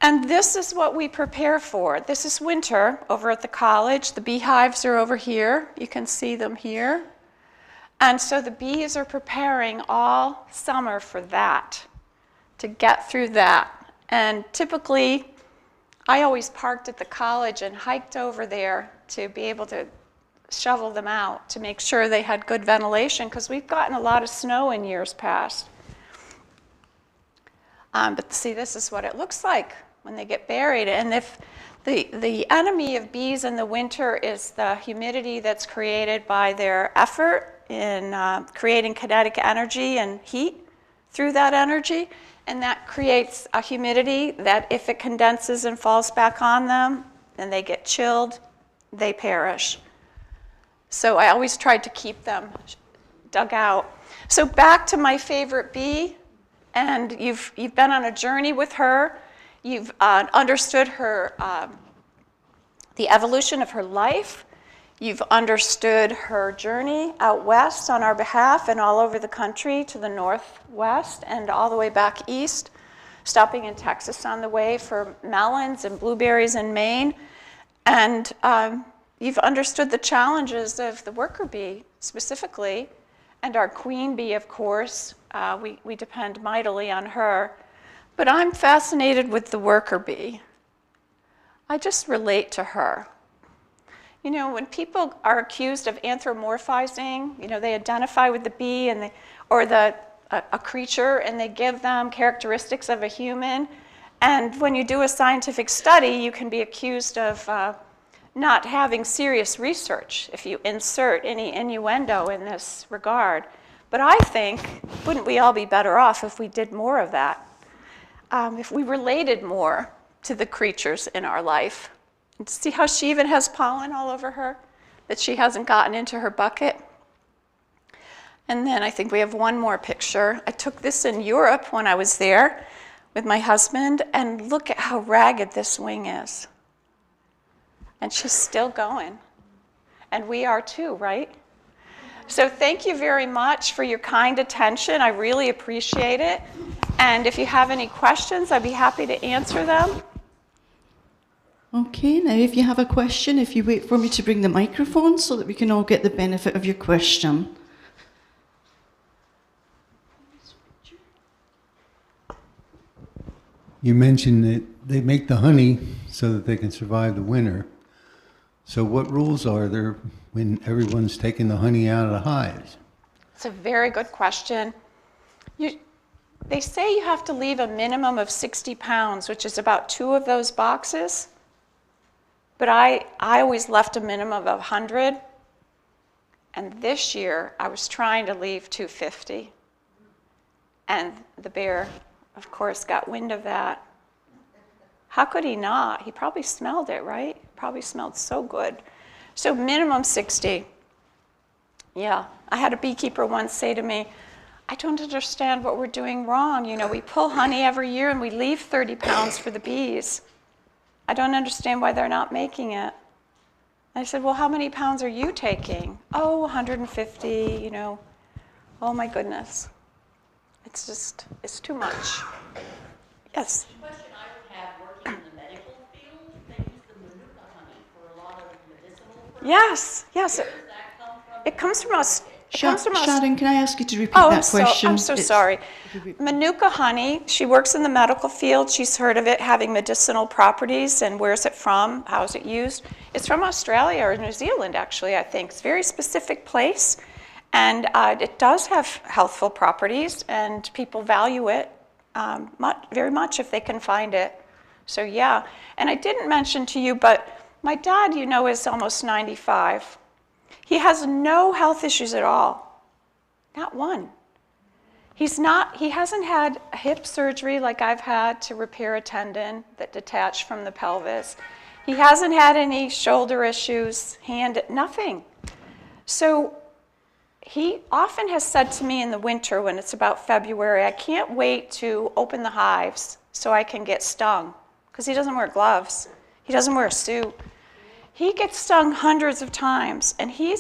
And this is what we prepare for. This is winter over at the college. The beehives are over here. You can see them here. And so the bees are preparing all summer for that, to get through that. And typically, I always parked at the college and hiked over there to be able to shovel them out, to make sure they had good ventilation, because we've gotten a lot of snow in years past. But see, this is what it looks like when they get buried. And if the enemy of bees in the winter is the humidity that's created by their effort in creating kinetic energy and heat through that energy, and that creates a humidity that if it condenses and falls back on them, then they get chilled, they perish. So I always tried to keep them dug out. So back to my favorite bee, and you've been on a journey with her. You've understood her, the evolution of her life. You've understood her journey out west on our behalf and all over the country to the northwest and all the way back east, stopping in Texas on the way for melons and blueberries in Maine. And you've understood the challenges of the worker bee specifically, and our queen bee, of course. We depend mightily on her. But I'm fascinated with the worker bee. I just relate to her. You know, when people are accused of anthropomorphizing, you know, they identify with the bee and a creature, and they give them characteristics of a human. And when you do a scientific study, you can be accused of not having serious research if you insert any innuendo in this regard. But I think, wouldn't we all be better off if we did more of that? If we related more to the creatures in our life. And see how she even has pollen all over her that she hasn't gotten into her bucket? And then I think we have one more picture. I took this in Europe when I was there with my husband, and look at how ragged this wing is. And she's still going. And we are too, right? So thank you very much for your kind attention. I really appreciate it. And if you have any questions, I'd be happy to answer them. Okay, now if you have a question, if you wait for me to bring the microphone so that we can all get the benefit of your question. You mentioned that they make the honey so that they can survive the winter. So what rules are there when everyone's taking the honey out of the hives? It's a very good question. They say you have to leave a minimum of 60 pounds, which is about 2 of those boxes. But I always left a minimum of 100. And this year, I was trying to leave 250. And the bear, of course, got wind of that. How could he not? He probably smelled it, right? Probably smelled so good. So minimum 60. Yeah, I had a beekeeper once say to me, I don't understand what we're doing wrong. You know, we pull honey every year and we leave 30 pounds for the bees. I don't understand why they're not making it. I said, well, how many pounds are you taking? Oh, 150, you know. Oh my goodness. It's just, it's too much. Yes? The question I would have, working in the medical field, they use the manuka honey for a lot of medicinal purposes. Yes, yes. Where does that come from? It comes from us. Sharon, can I ask you to repeat Oh, that question? I'm so sorry. Manuka honey, she works in the medical field. She's heard of it having medicinal properties. And where's it from? How is it used? It's from Australia or New Zealand, actually, I think. It's a very specific place. And it does have healthful properties, and people value it very much if they can find it. So, yeah. And I didn't mention to you, but my dad, you know, is almost 95. He has no health issues at all, not one. He hasn't had hip surgery like I've had to repair a tendon that detached from the pelvis. He hasn't had any shoulder issues, nothing. So he often has said to me in the winter when it's about February, I can't wait to open the hives so I can get stung, because he doesn't wear gloves. He doesn't wear a suit. He gets stung hundreds of times, and he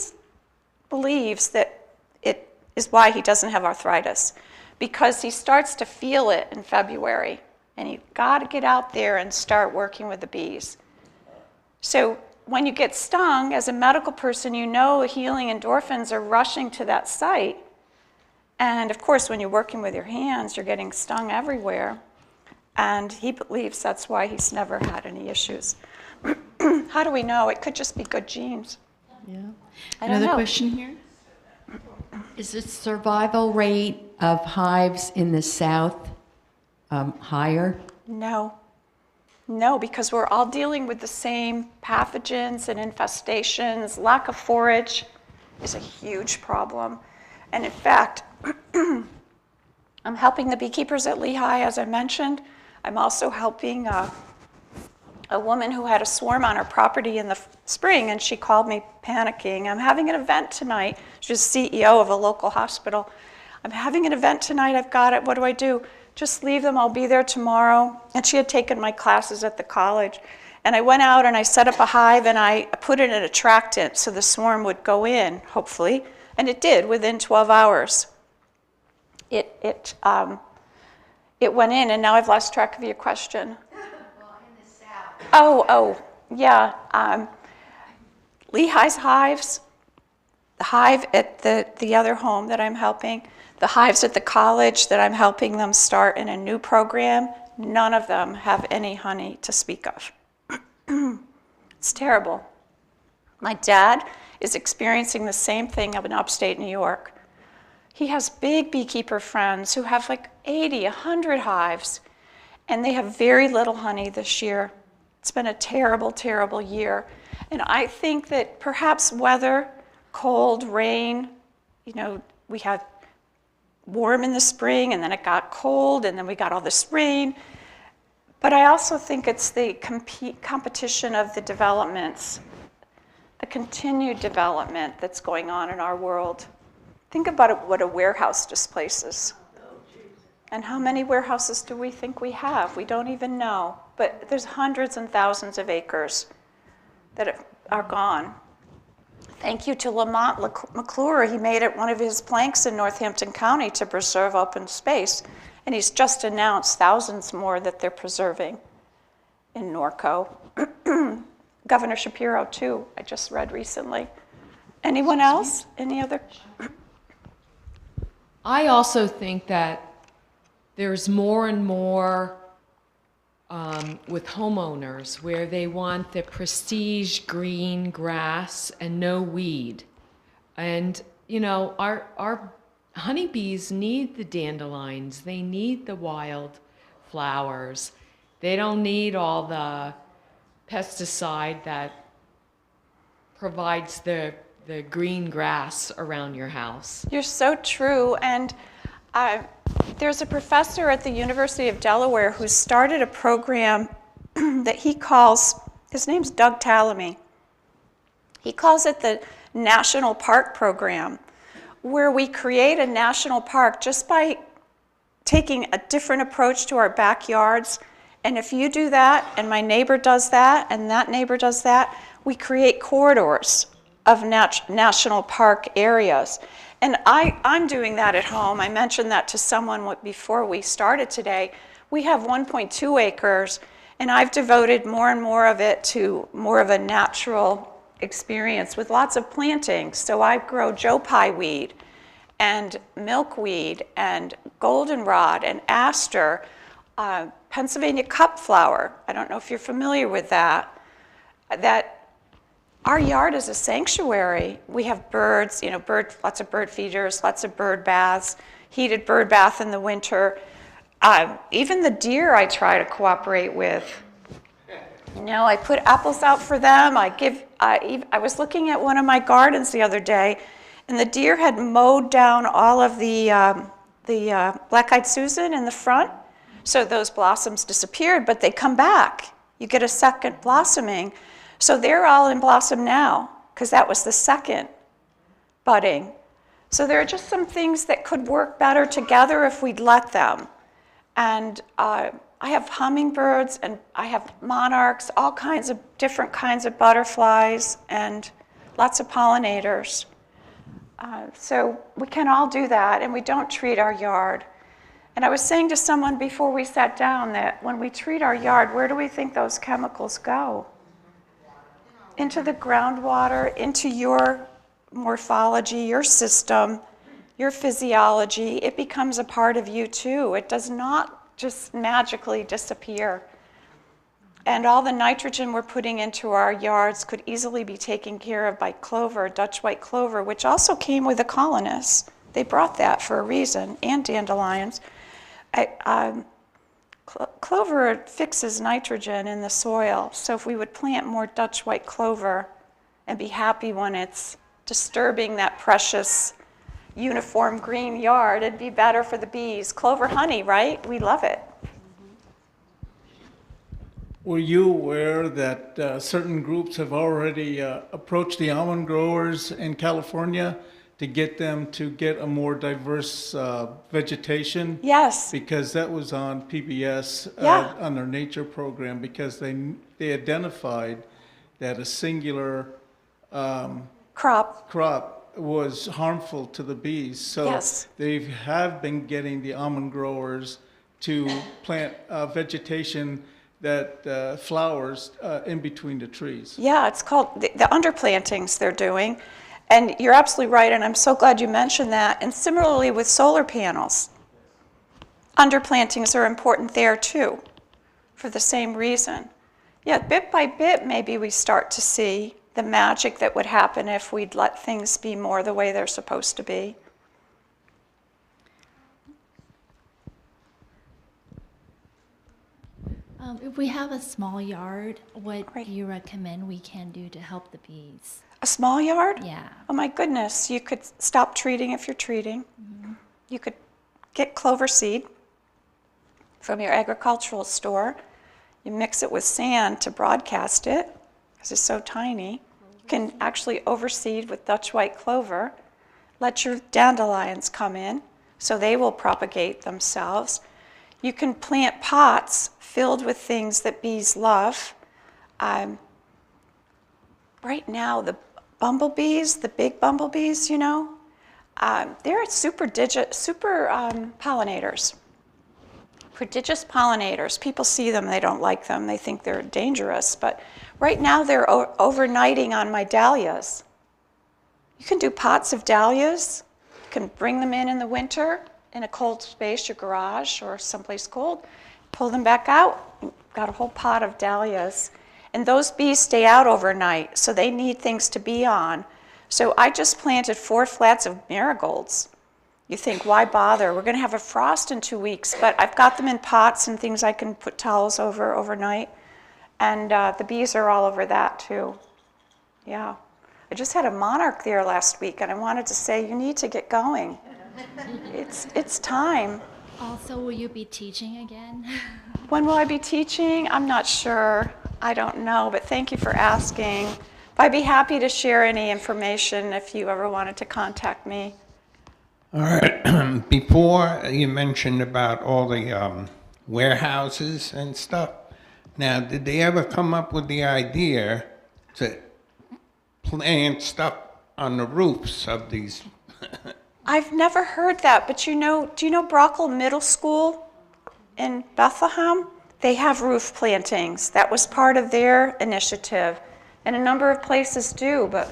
believes that it is why he doesn't have arthritis, because he starts to feel it in February, and you've got to get out there and start working with the bees. So when you get stung, as a medical person, you know healing endorphins are rushing to that site. And of course, when you're working with your hands, you're getting stung everywhere. And he believes that's why he's never had any issues. How do we know? It could just be good genes. Yeah. I don't Another know. question here? Is the survival rate of hives in the south higher? No. No, because we're all dealing with the same pathogens and infestations. Lack of forage is a huge problem. And in fact, I'm helping the beekeepers at Lehigh, as I mentioned. I'm also helping a woman who had a swarm on her property in the spring, and she called me panicking. I'm having an event tonight. She's CEO of a local hospital. I'm having an event tonight. I've got it. What do I do? Just leave them. I'll be there tomorrow. And she had taken my classes at the college. And I went out and I set up a hive and I put in an attractant so the swarm would go in, hopefully. And it did within 12 hours. It went in, and now I've lost track of your question. Well, in the south. Oh, yeah. Lehigh's hives, the hive at the other home that I'm helping, the hives at the college that I'm helping them start in a new program, none of them have any honey to speak of. It's terrible. My dad is experiencing the same thing up in upstate New York. He has big beekeeper friends who have like 80, 100 hives, and they have very little honey this year. It's been a terrible, terrible year. And I think that perhaps weather, cold, rain, we had warm in the spring, and then it got cold, and then we got all this rain. But I also think it's the competition of the developments, the continued development that's going on in our world. Think about what a warehouse displaces. And how many warehouses do we think we have? We don't even know. But there's hundreds and thousands of acres that are gone. Thank you to Lamont McClure. He made it one of his planks in Northampton County to preserve open space. And he's just announced thousands more that they're preserving in Norco. Governor Shapiro, too, I just read recently. Anyone else? Any other? I also think that there's more and more with homeowners where they want the prestige green grass and no weed. And, our honeybees need the dandelions. They need the wild flowers. They don't need all the pesticide that provides the green grass around your house. You're so true. And there's a professor at the University of Delaware who started a program that he calls, his name's Doug Tallamy. He calls it the National Park Program, where we create a national park just by taking a different approach to our backyards. And if you do that, and my neighbor does that, and that neighbor does that, we create corridors of national park areas. And I'm doing that at home. I mentioned that to someone before we started today. We have 1.2 acres, and I've devoted more and more of it to more of a natural experience with lots of planting. So I grow Joe Pye weed and milkweed and goldenrod and aster, Pennsylvania cup flower. I don't know if you're familiar with that. Our yard is a sanctuary. We have birds, lots of bird feeders, lots of bird baths, heated bird bath in the winter. Even the deer I try to cooperate with. I put apples out for them. I was looking at one of my gardens the other day, and the deer had mowed down all of the black-eyed Susan in the front. So those blossoms disappeared, but they come back. You get a second blossoming. So they're all in blossom now, because that was the second budding. So there are just some things that could work better together if we'd let them. And I have hummingbirds and I have monarchs, all kinds of different kinds of butterflies and lots of pollinators. So we can all do that, and we don't treat our yard. And I was saying to someone before we sat down that when we treat our yard, where do we think those chemicals go? Into the groundwater, into your morphology, your system, your physiology. It becomes a part of you too. It does not just magically disappear. And all the nitrogen we're putting into our yards could easily be taken care of by clover, Dutch white clover, which also came with the colonists. They brought that for a reason, and dandelions. Clover fixes nitrogen in the soil, so if we would plant more Dutch white clover and be happy when it's disturbing that precious uniform green yard, it'd be better for the bees. Clover honey, right? We love it. Were you aware that certain groups have already approached the almond growers in California to get them to get a more diverse vegetation? Yes. Because that was on PBS Yeah. on their nature program, because they identified that a singular crop was harmful to the bees. So Yes. they have been getting the almond growers to plant vegetation that flowers in between the trees. Yeah, it's called the underplantings they're doing. And you're absolutely right, and I'm so glad you mentioned that. And similarly with solar panels, underplantings are important there too, for the same reason. Yeah, bit by bit, maybe we start to see the magic that would happen if we'd let things be more the way they're supposed to be. If we have a small yard, what Right. do you recommend we can do to help the bees? A small yard? Yeah. Oh my goodness, you could stop treating if you're treating. You could get clover seed from your agricultural store. You mix it with sand to broadcast it, because it's so tiny. You can actually overseed with Dutch white clover. Let your dandelions come in, so they will propagate themselves. You can plant pots filled with things that bees love. Right now, the bumblebees, the big bumblebees, you know, they're super pollinators. Prodigious pollinators. People see them, they don't like them, they think they're dangerous. But right now, they're overnighting on my dahlias. You can do pots of dahlias. You can bring them in the winter in a cold space, your garage or someplace cold. Pull them back out. You've got a whole pot of dahlias. And those bees stay out overnight, so they need things to be on. So I just planted 4 flats of marigolds. You think, why bother? We're going to have a frost in 2 weeks, but I've got them in pots and things I can put towels over overnight. And the bees are all over that too. Yeah. I just had a monarch there last week, and I wanted to say, you need to get going. It's time. Also, will you be teaching again? When will I be teaching? I'm not sure. I don't know, but thank you for asking. I'd be happy to share any information if you ever wanted to contact me. All right. Before you mentioned about all the warehouses and stuff. Now, did they ever come up with the idea to plant stuff on the roofs of these? I've never heard that, but do you know Brockle Middle School in Bethlehem? They have roof plantings. That was part of their initiative. And a number of places do, but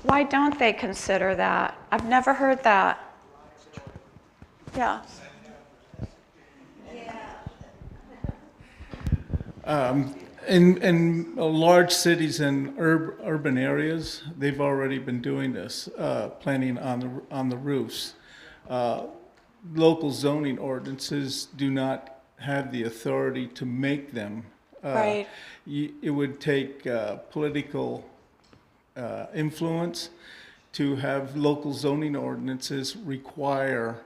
why don't they consider that? I've never heard that. Yeah. In large cities and urban areas, they've already been doing this, planting on the roofs. Local zoning ordinances do not have the authority to make them. Right. It would take political influence to have local zoning ordinances require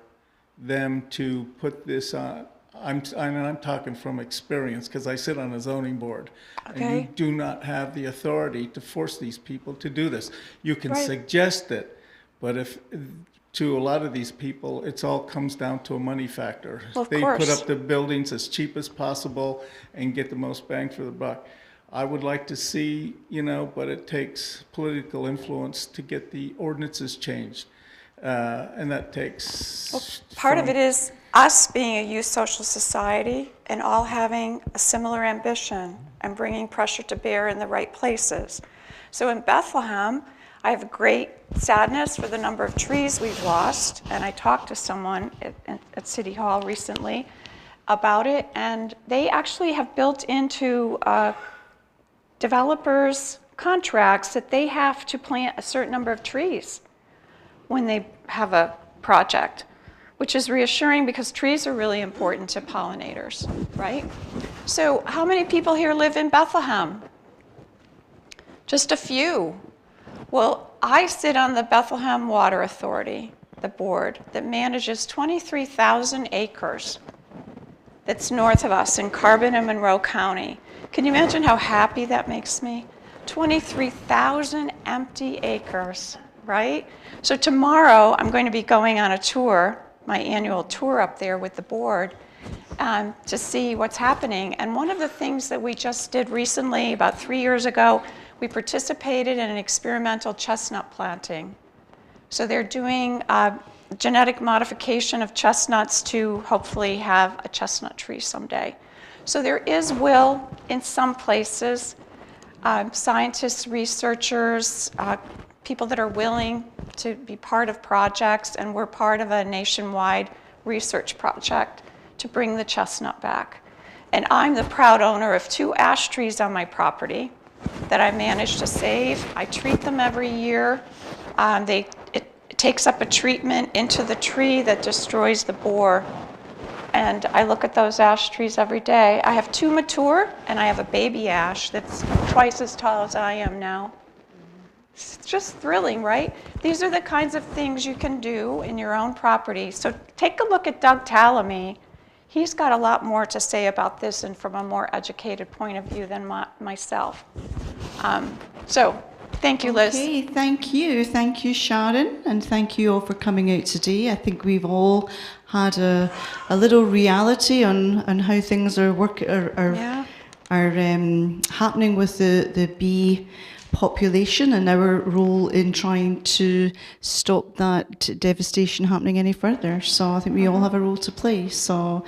them to put this on. I'm talking from experience because I sit on a zoning board. Okay. And you do not have the authority to force these people to do this. You can Right. suggest it, but if to a lot of these people, it's all comes down to a money factor. Well, of They course. put up the buildings as cheap as possible and get the most bang for the buck. I would like to see, but it takes political influence to get the ordinances changed. And that takes... Part of it is us being a youth social society and all having a similar ambition and bringing pressure to bear in the right places. So in Bethlehem, I have a great sadness for the number of trees we've lost, and I talked to someone at City Hall recently about it, and they actually have built into developers' contracts that they have to plant a certain number of trees when they have a project, which is reassuring because trees are really important to pollinators, right? So how many people here live in Bethlehem? Just a few. Well, I sit on the Bethlehem Water Authority, the board, that manages 23,000 acres that's north of us in Carbon and Monroe County. Can you imagine how happy that makes me? 23,000 empty acres, right? So tomorrow I'm going to be going on a tour, my annual tour up there with the board, to see what's happening. And one of the things that we just did recently, about 3 years ago, we participated in an experimental chestnut planting. So they're doing genetic modification of chestnuts to hopefully have a chestnut tree someday. So there is will in some places, scientists, researchers, people that are willing to be part of projects, and we're part of a nationwide research project to bring the chestnut back. And I'm the proud owner of 2 ash trees on my property that I managed to save. I treat them every year. It takes up a treatment into the tree that destroys the borer. And I look at those ash trees every day. I have 2 mature, and I have a baby ash that's twice as tall as I am now. It's just thrilling, right? These are the kinds of things you can do in your own property. So take a look at Doug Tallamy. He's got a lot more to say about this and from a more educated point of view than myself. So thank you, Liz. Okay, thank you. Thank you, Sharon, and thank you all for coming out today. I think we've all had a little reality on how things are happening with the bee population and our role in trying to stop that devastation happening any further. So I think we all have a role to play. So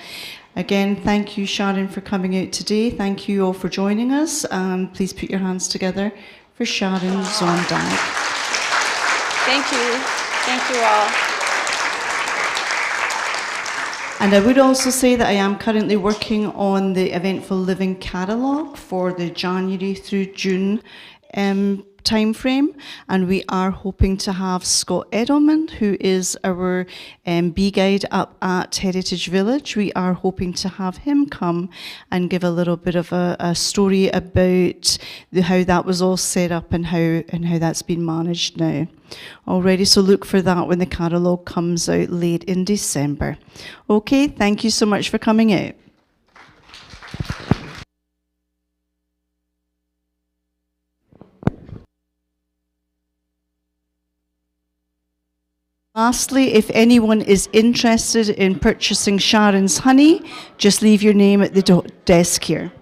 again, thank you, Sharon, for coming out today. Thank you all for joining us. Please put your hands together for Sharon Zondag. Thank you. Thank you all. And I would also say that I am currently working on the Eventful Living catalogue for the January through June time frame, and we are hoping to have Scott Edelman, who is our bee guide up at Heritage Village. We are hoping to have him come and give a little bit of a story about how that was all set up and how that's been managed now. Already, so look for that when the catalogue comes out late in December. Okay, thank you so much for coming out. Lastly, if anyone is interested in purchasing Sharon's honey, just leave your name at the desk here.